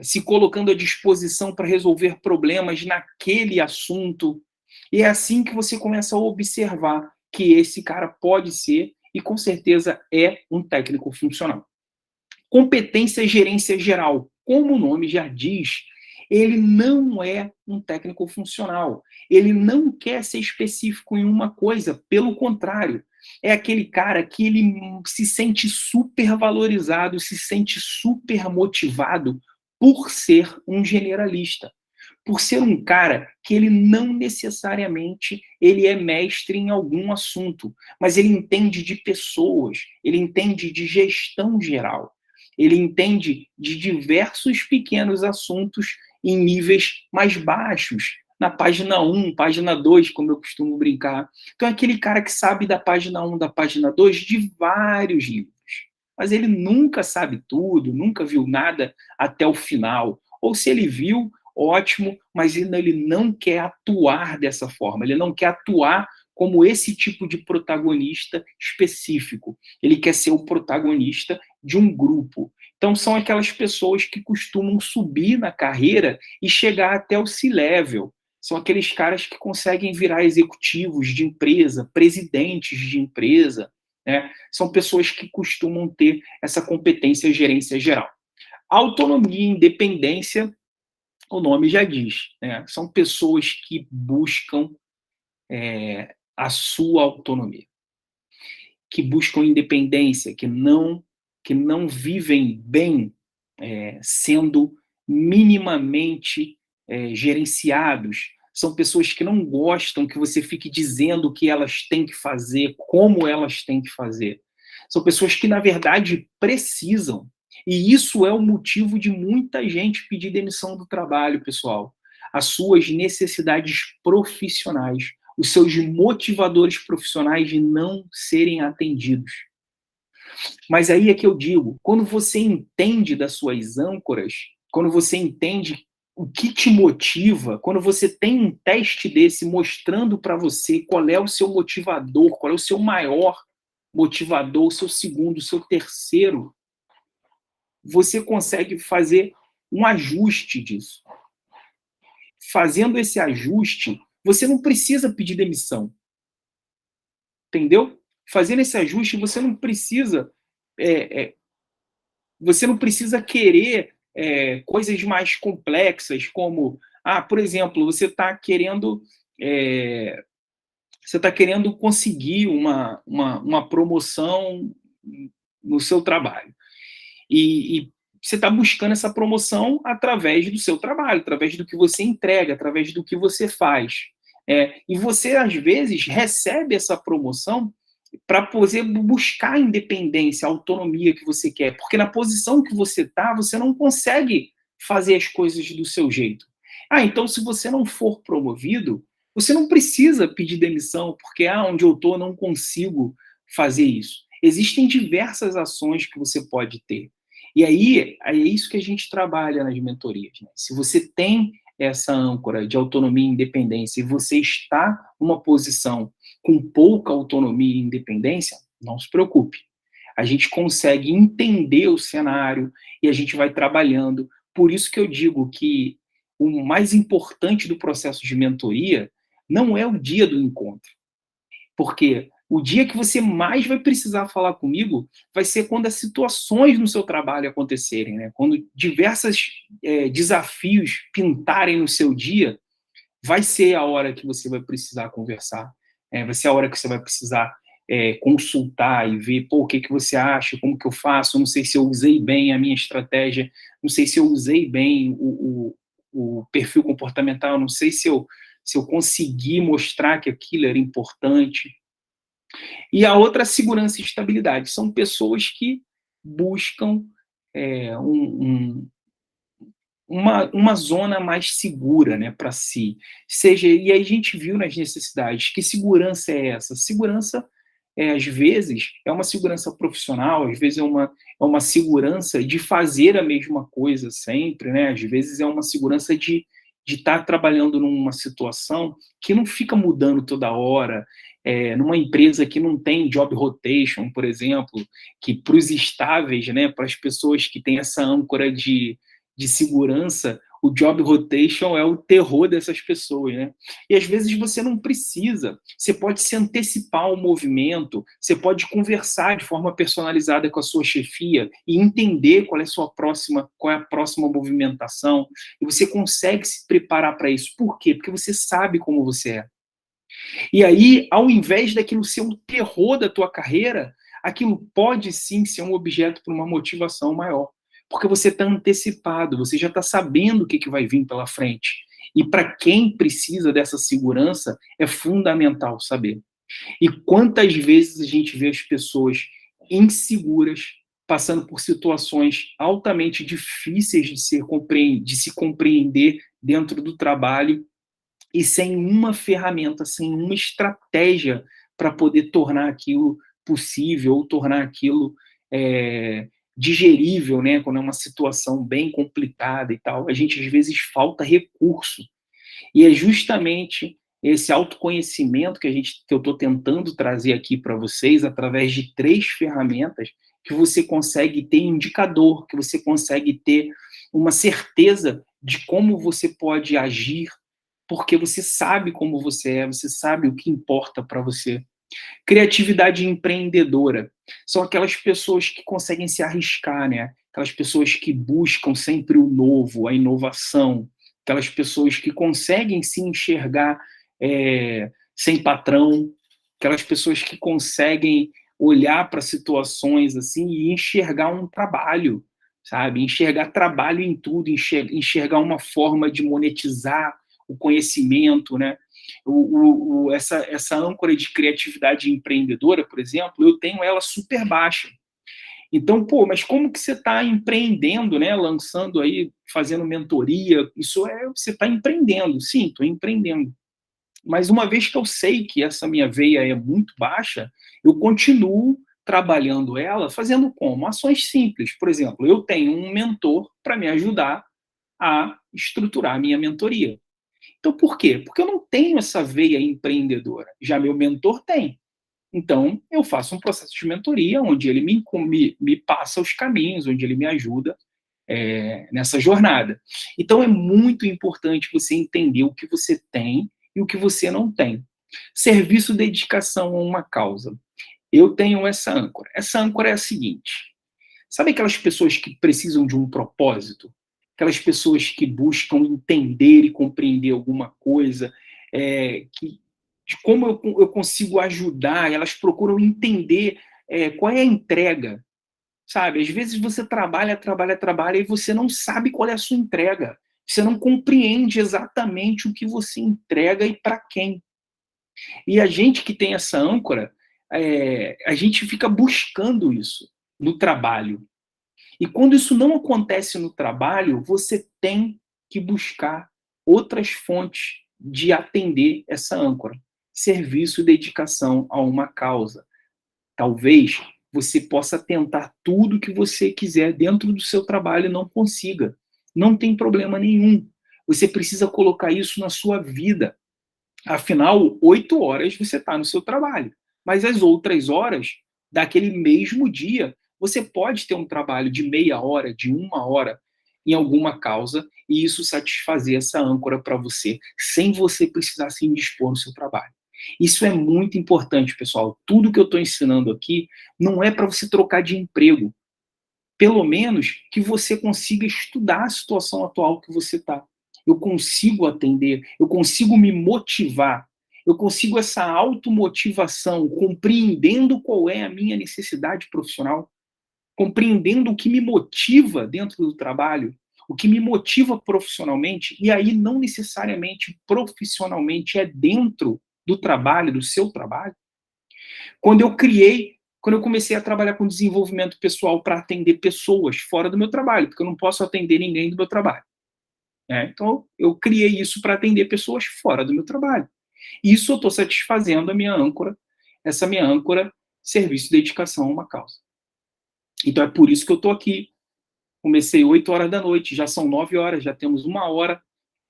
se colocando à disposição para resolver problemas naquele assunto. E é assim que você começa a observar que esse cara pode ser, e com certeza é, um técnico funcional. Competência e gerência geral. Como o nome já diz, ele não é um técnico funcional. Ele não quer ser específico em uma coisa, pelo contrário. É aquele cara que ele se sente super valorizado, se sente super motivado por ser um generalista, por ser um cara que ele não necessariamente ele é mestre em algum assunto, mas ele entende de pessoas, ele entende de gestão geral, ele entende de diversos pequenos assuntos em níveis mais baixos, na página 1, página 2, como eu costumo brincar. Então é aquele cara que sabe da página 1, da página 2 de vários livros, mas ele nunca sabe tudo, nunca viu nada até o final, ou se ele viu, ótimo, mas ele não quer atuar dessa forma, ele não quer atuar como esse tipo de protagonista específico. Ele quer ser o protagonista de um grupo. Então, são aquelas pessoas que costumam subir na carreira e chegar até o C-level. São aqueles caras que conseguem virar executivos de empresa, presidentes de empresa, né? São pessoas que costumam ter essa competência gerência geral. Autonomia e independência, o nome já diz, né? São pessoas que buscam a sua autonomia, que buscam independência, que não vivem bem sendo minimamente gerenciados. São pessoas que não gostam que você fique dizendo o que elas têm que fazer, como elas têm que fazer. São pessoas que, na verdade, precisam. E isso é o motivo de muita gente pedir demissão do trabalho, pessoal. As suas necessidades profissionais, os seus motivadores profissionais de não serem atendidos. Mas aí é que eu digo, quando você entende das suas âncoras, quando você entende o que te motiva, quando você tem um teste desse mostrando para você qual é o seu motivador, qual é o seu maior motivador, o seu segundo, o seu terceiro, você consegue fazer um ajuste disso. Fazendo esse ajuste, você não precisa pedir demissão. Entendeu? Fazendo esse ajuste, é, é, você não precisa querer coisas mais complexas, como, por exemplo, você está querendo conseguir uma promoção no seu trabalho. E você está buscando essa promoção através do seu trabalho, através do que você entrega, através do que você faz. E você, às vezes, recebe essa promoção para poder buscar a independência, a autonomia que você quer, porque na posição que você está, você não consegue fazer as coisas do seu jeito. Então, se você não for promovido, você não precisa pedir demissão, porque onde eu estou não consigo fazer isso. Existem diversas ações que você pode ter. E aí é isso que a gente trabalha nas mentorias. Né? Se você tem essa âncora de autonomia e independência e você está numa posição com pouca autonomia e independência, não se preocupe. A gente consegue entender o cenário e a gente vai trabalhando. Por isso que eu digo que o mais importante do processo de mentoria não é o dia do encontro. Porque o dia que você mais vai precisar falar comigo vai ser quando as situações no seu trabalho acontecerem, né? Quando diversos desafios pintarem no seu dia, vai ser a hora que você vai precisar conversar. Vai ser a hora que você vai precisar consultar e ver, o que você acha, como que eu faço, não sei se eu usei bem a minha estratégia, não sei se eu usei bem o perfil comportamental, não sei se eu consegui mostrar que aquilo era importante. E a outra, segurança e estabilidade. São pessoas que buscam uma zona mais segura, né, para si. E aí a gente viu nas necessidades, que segurança é essa? Segurança, às vezes, é uma segurança profissional, às vezes é uma segurança de fazer a mesma coisa sempre, né? Às vezes é uma segurança de estar trabalhando numa situação que não fica mudando toda hora, numa empresa que não tem job rotation, por exemplo, que para os estáveis, né, para as pessoas que têm essa âncora de segurança, o job rotation é o terror dessas pessoas, né? E às vezes você não precisa, você pode se antecipar ao movimento, você pode conversar de forma personalizada com a sua chefia e entender qual é a próxima movimentação, e você consegue se preparar para isso. Por quê? Porque você sabe como você é. E aí, ao invés daquilo ser um terror da tua carreira, aquilo pode sim ser um objeto para uma motivação maior. Porque você está antecipado, você já está sabendo o que vai vir pela frente. E para quem precisa dessa segurança, é fundamental saber. E quantas vezes a gente vê as pessoas inseguras, passando por situações altamente difíceis de se compreender dentro do trabalho, e sem uma ferramenta, sem uma estratégia para poder tornar aquilo possível ou tornar aquilo digerível, né? Quando é uma situação bem complicada e tal, a gente às vezes falta recurso. E é justamente esse autoconhecimento que eu estou tentando trazer aqui para vocês, através de 3 ferramentas, que você consegue ter indicador, que você consegue ter uma certeza de como você pode agir, porque você sabe como você é, você sabe o que importa para você. Criatividade empreendedora são aquelas pessoas que conseguem se arriscar, né? Aquelas pessoas que buscam sempre o novo, a inovação, aquelas pessoas que conseguem se enxergar sem patrão, aquelas pessoas que conseguem olhar para situações assim e enxergar um trabalho, sabe? Enxergar trabalho em tudo, enxergar uma forma de monetizar o conhecimento, né? Essa âncora de criatividade empreendedora, por exemplo, eu tenho ela super baixa. Então, pô, mas como que você está empreendendo, né? Lançando aí, fazendo mentoria, você está empreendendo. Sim, estou empreendendo. Mas uma vez que eu sei que essa minha veia é muito baixa, eu continuo trabalhando ela, fazendo como? Ações simples. Por exemplo, eu tenho um mentor para me ajudar a estruturar a minha mentoria. Então, por quê? Porque eu não tenho essa veia empreendedora. Já meu mentor tem. Então, eu faço um processo de mentoria onde ele me passa os caminhos, onde ele me ajuda nessa jornada. Então, é muito importante você entender o que você tem e o que você não tem. Serviço, dedicação a uma causa. Eu tenho essa âncora. Essa âncora é a seguinte: sabe aquelas pessoas que precisam de um propósito? Aquelas pessoas que buscam entender e compreender alguma coisa, de como eu consigo ajudar, elas procuram entender qual é a entrega, sabe? Às vezes você trabalha, trabalha, trabalha e você não sabe qual é a sua entrega. Você não compreende exatamente o que você entrega e para quem. E a gente que tem essa âncora, a gente fica buscando isso no trabalho. E quando isso não acontece no trabalho, você tem que buscar outras fontes de atender essa âncora. Serviço e dedicação a uma causa. Talvez você possa tentar tudo que você quiser dentro do seu trabalho e não consiga. Não tem problema nenhum. Você precisa colocar isso na sua vida. Afinal, 8 horas você está no seu trabalho, mas as outras horas daquele mesmo dia, você pode ter um trabalho de meia hora, de 1 hora, em alguma causa, e isso satisfazer essa âncora para você, sem você precisar se indispor no seu trabalho. Isso é muito importante, pessoal. Tudo que eu estou ensinando aqui não é para você trocar de emprego. Pelo menos que você consiga estudar a situação atual que você está. Eu consigo atender, eu consigo me motivar, eu consigo essa automotivação, compreendendo qual é a minha necessidade profissional, compreendendo o que me motiva dentro do trabalho, o que me motiva profissionalmente, e aí não necessariamente profissionalmente é dentro do trabalho, do seu trabalho. Quando eu comecei a trabalhar com desenvolvimento pessoal para atender pessoas fora do meu trabalho, porque eu não posso atender ninguém do meu trabalho. Então, eu criei isso para atender pessoas fora do meu trabalho. Isso eu estou satisfazendo a minha âncora, essa minha âncora, serviço e dedicação a uma causa. Então, é por isso que eu estou aqui. Comecei 8 horas da noite, já são 9 horas, já temos 1 hora.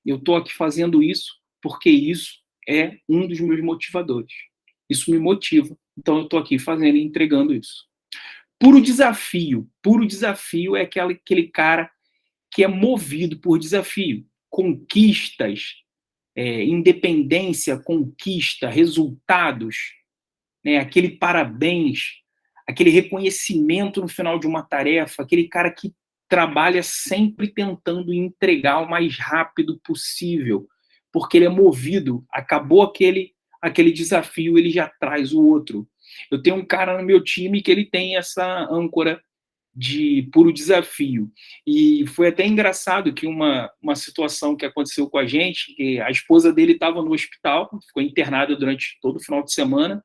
Eu estou aqui fazendo isso porque isso é um dos meus motivadores. Isso me motiva. Então, eu estou aqui fazendo e entregando isso. Puro desafio. Puro desafio é aquele cara que é movido por desafio. Conquistas, independência, conquista, resultados, né? Aquele parabéns, aquele reconhecimento no final de uma tarefa, aquele cara que trabalha sempre tentando entregar o mais rápido possível, porque ele é movido, acabou aquele desafio, ele já traz o outro. Eu tenho um cara no meu time que ele tem essa âncora de puro desafio. E foi até engraçado que uma situação que aconteceu com a gente, que a esposa dele estava no hospital, ficou internada durante todo o final de semana,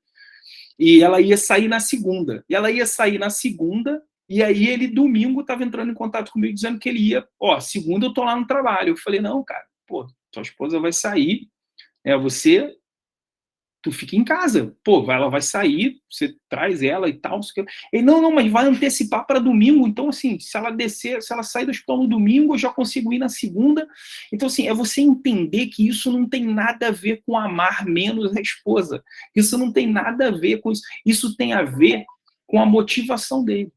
e ela ia sair na segunda. E ela ia sair na segunda, e aí ele, domingo, estava entrando em contato comigo, dizendo que ele ia, segunda eu tô lá no trabalho. Eu falei, não, cara, pô, tua esposa vai sair, você tu fica em casa. Pô, ela vai sair, você traz ela e tal. Ele, não, mas vai antecipar para domingo. Então, assim, se ela descer, se ela sair do hospital no domingo, eu já consigo ir na segunda. Então, assim, é você entender que isso não tem nada a ver com amar menos a esposa. Isso não tem nada a ver com isso. Isso tem a ver com a motivação dele.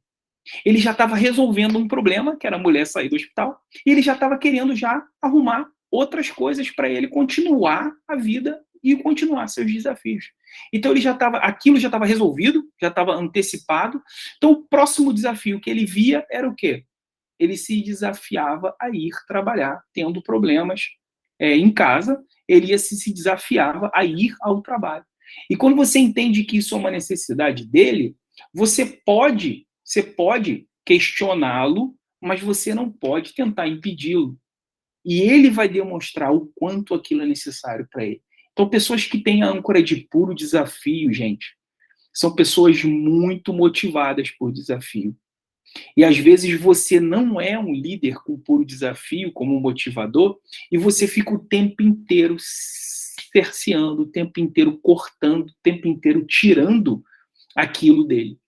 Ele já estava resolvendo um problema, que era a mulher sair do hospital, e ele já estava querendo já arrumar outras coisas para ele continuar a vida e continuar seus desafios. Então ele já estava, aquilo já estava resolvido, já estava antecipado. Então o próximo desafio que ele via era o quê? Ele se desafiava a ir trabalhar, tendo problemas em casa, ele se desafiava a ir ao trabalho. E quando você entende que isso é uma necessidade dele, você pode questioná-lo, mas você não pode tentar impedi-lo. E ele vai demonstrar o quanto aquilo é necessário para ele. Então, pessoas que têm a âncora de puro desafio, gente, são pessoas muito motivadas por desafio. E às vezes você não é um líder com puro desafio, como um motivador, e você fica o tempo inteiro cerceando, o tempo inteiro cortando, o tempo inteiro tirando aquilo dele.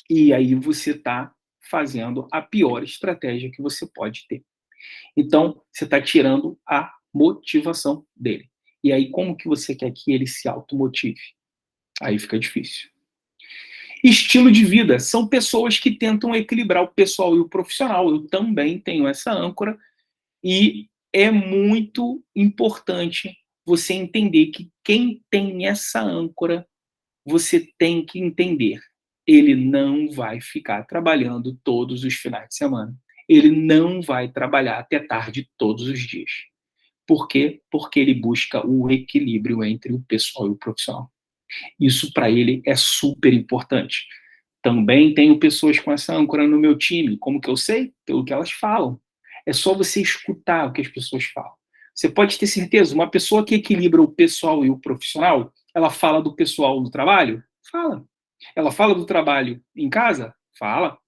E aí você está fazendo a pior estratégia que você pode ter. Então, você está tirando a motivação dele. E aí, como que você quer que ele se automotive? Aí fica difícil. Estilo de vida. São pessoas que tentam equilibrar o pessoal e o profissional. Eu também tenho essa âncora. E é muito importante você entender que quem tem essa âncora, você tem que entender. Ele não vai ficar trabalhando todos os finais de semana. Ele não vai trabalhar até tarde todos os dias. Por quê? Porque ele busca o equilíbrio entre o pessoal e o profissional. Isso para ele é super importante. Também tenho pessoas com essa âncora no meu time. Como que eu sei? Pelo que elas falam. É só você escutar o que as pessoas falam. Você pode ter certeza, uma pessoa que equilibra o pessoal e o profissional, ela fala do pessoal no trabalho? Fala. Ela fala do trabalho em casa? Fala.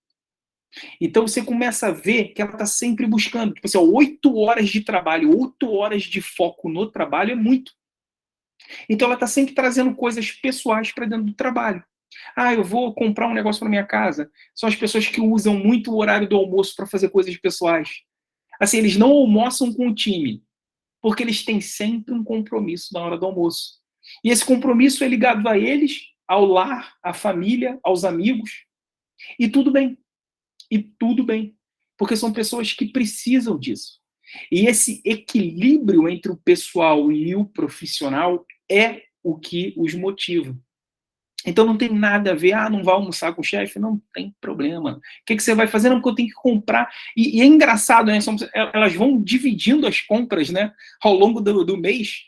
Então você começa a ver que ela está sempre buscando. Tipo assim, 8 horas de trabalho, 8 horas de foco no trabalho é muito. Então ela está sempre trazendo coisas pessoais para dentro do trabalho. Ah, eu vou comprar um negócio para minha casa. São as pessoas que usam muito o horário do almoço para fazer coisas pessoais. Assim, eles não almoçam com o time, porque eles têm sempre um compromisso na hora do almoço. E esse compromisso é ligado a eles, ao lar, à família, aos amigos. E tudo bem. E tudo bem. Porque são pessoas que precisam disso. E esse equilíbrio entre o pessoal e o profissional é o que os motiva. Então não tem nada a ver, não vai almoçar com o chefe? Não tem problema. O que você vai fazer? Não, porque eu tenho que comprar. E é engraçado, né? Elas vão dividindo as compras, né? Ao longo do mês.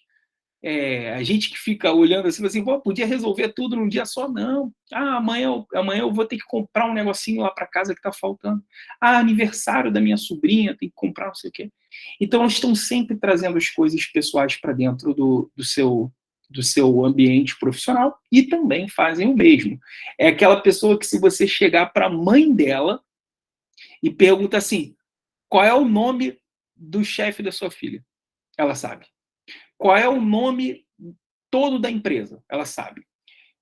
A gente que fica olhando assim, podia resolver tudo num dia só? Não. Amanhã eu vou ter que comprar um negocinho lá para casa que está faltando. Aniversário da minha sobrinha, tem que comprar não sei o quê. Então, elas estão sempre trazendo as coisas pessoais para dentro do seu ambiente profissional e também fazem o mesmo. É aquela pessoa que, se você chegar para a mãe dela e pergunta assim, qual é o nome do chefe da sua filha? Ela sabe. Qual é o nome todo da empresa? Ela sabe.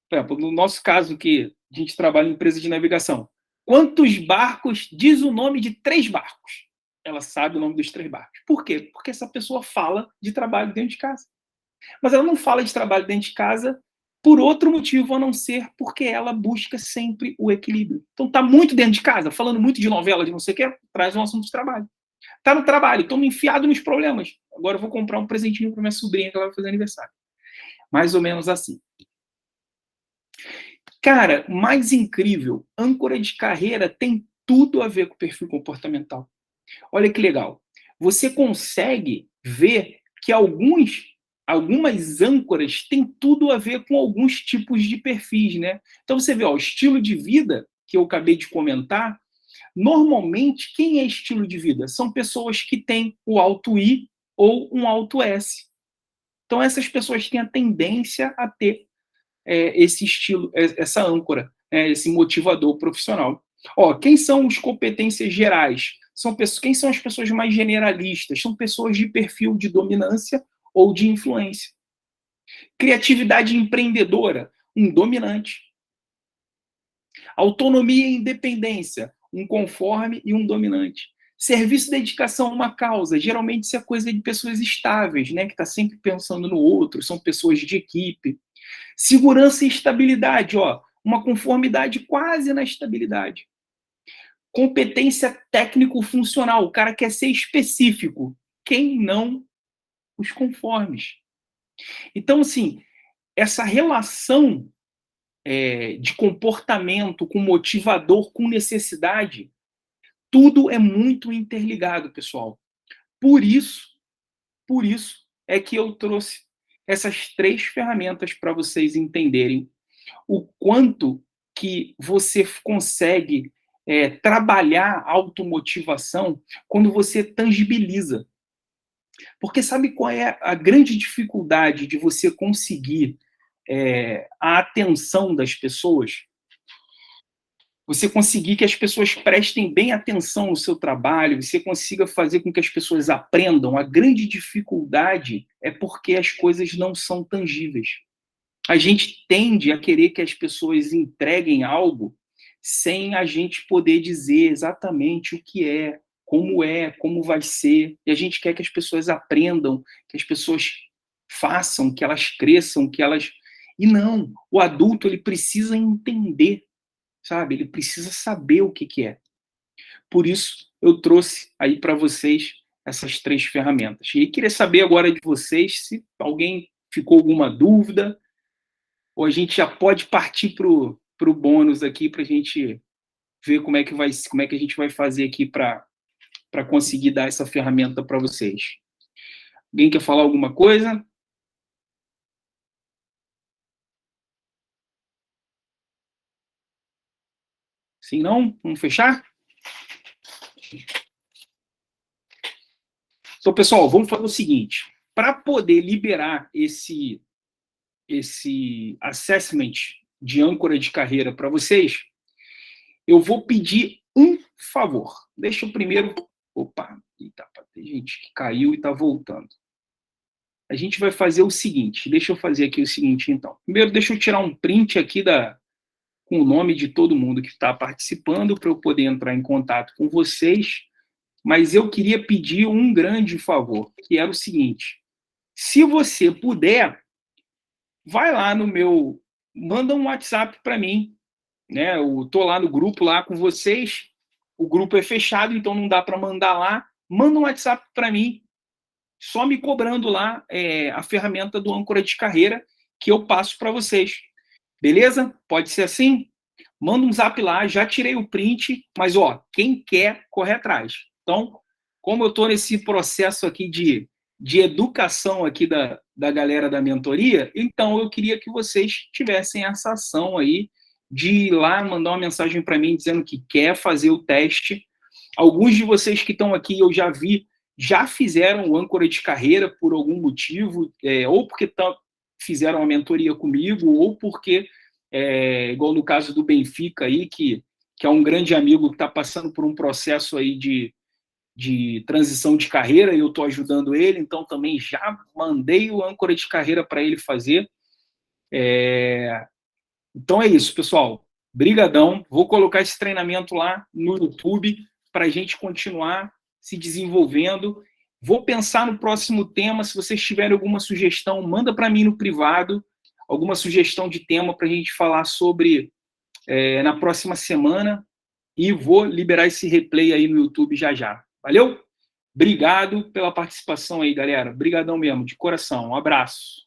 Por exemplo, no nosso caso, que a gente trabalha em empresa de navegação, quantos barcos diz o nome de 3 barcos? Ela sabe o nome dos 3 barcos. Por quê? Porque essa pessoa fala de trabalho dentro de casa. Mas ela não fala de trabalho dentro de casa por outro motivo, a não ser porque ela busca sempre o equilíbrio. Então tá muito dentro de casa, falando muito de novela, de não sei o quê, traz um assunto de trabalho. Tá no trabalho, estou me enfiado nos problemas. Agora eu vou comprar um presentinho para minha sobrinha que ela vai fazer aniversário. Mais ou menos assim. Cara, mais incrível, âncora de carreira tem tudo a ver com o perfil comportamental. Olha que legal. Você consegue ver que algumas âncoras têm tudo a ver com alguns tipos de perfis, né? Então você vê, o estilo de vida que eu acabei de comentar, normalmente quem é estilo de vida? São pessoas que têm o alto I ou um alto S. Então essas pessoas têm a tendência a ter esse estilo, essa âncora, esse motivador profissional. Quem são os competências gerais? Quem são as pessoas mais generalistas? São pessoas de perfil de dominância ou de influência. Criatividade empreendedora, um dominante. Autonomia e independência, um conforme e um dominante. Serviço e dedicação a uma causa, geralmente isso é coisa de pessoas estáveis, né, que está sempre pensando no outro, são pessoas de equipe. Segurança e estabilidade, ó, uma conformidade quase na estabilidade. Competência técnico-funcional, o cara quer ser específico. Quem não? Os conformes. Então, assim, essa relação de comportamento com motivador, com necessidade, tudo é muito interligado, pessoal. Por isso é que eu trouxe essas 3 ferramentas para vocês entenderem o quanto que você consegue trabalhar a automotivação quando você tangibiliza. Porque sabe qual é a grande dificuldade de você conseguir a atenção das pessoas? Você conseguir que as pessoas prestem bem atenção no seu trabalho, você consiga fazer com que as pessoas aprendam. A grande dificuldade é porque as coisas não são tangíveis. A gente tende a querer que as pessoas entreguem algo sem a gente poder dizer exatamente o que é, como vai ser. E a gente quer que as pessoas aprendam, que as pessoas façam, que elas cresçam, que elas... E não, o adulto ele precisa entender, sabe? Ele precisa saber o que é. Por isso, eu trouxe aí para vocês essas 3 ferramentas. E queria saber agora de vocês se alguém ficou alguma dúvida, ou a gente já pode partir para o bônus aqui para a gente ver como é que a gente vai fazer aqui para conseguir dar essa ferramenta para vocês. Alguém quer falar alguma coisa? Sim, não? Vamos fechar? Então, pessoal, vamos fazer o seguinte. Para poder liberar esse assessment de âncora de carreira para vocês, eu vou pedir um favor. Deixa eu primeiro... Opa, tem gente que caiu e está voltando. A gente vai fazer o seguinte, deixa eu fazer aqui o seguinte, então. Primeiro, deixa eu tirar um print aqui com o nome de todo mundo que está participando, para eu poder entrar em contato com vocês, mas eu queria pedir um grande favor, que era o seguinte, se você puder, vai lá no meu... Manda um WhatsApp para mim, né? Eu estou lá no grupo lá com vocês, o grupo é fechado, então não dá para mandar lá. Manda um WhatsApp para mim, só me cobrando lá a ferramenta do âncora de carreira que eu passo para vocês. Beleza? Pode ser assim? Manda um zap lá, já tirei o print, mas ó, quem quer, corre atrás. Então, como eu estou nesse processo aqui de educação aqui da galera da mentoria, então eu queria que vocês tivessem essa ação aí de ir lá mandar uma mensagem para mim dizendo que quer fazer o teste. Alguns de vocês que estão aqui, eu já vi, já fizeram o âncora de carreira por algum motivo, ou porque fizeram a mentoria comigo, ou porque, igual no caso do Benfica aí, que é um grande amigo que está passando por um processo aí de transição de carreira, e eu estou ajudando ele, então também já mandei o âncora de carreira para ele fazer. Então é isso, pessoal. Brigadão. Vou colocar esse treinamento lá no YouTube para a gente continuar se desenvolvendo. Vou pensar no próximo tema. Se vocês tiverem alguma sugestão, manda para mim no privado, alguma sugestão de tema para a gente falar sobre na próxima semana. E vou liberar esse replay aí no YouTube já já. Valeu? Obrigado pela participação aí, galera. Obrigadão mesmo, de coração. Um abraço.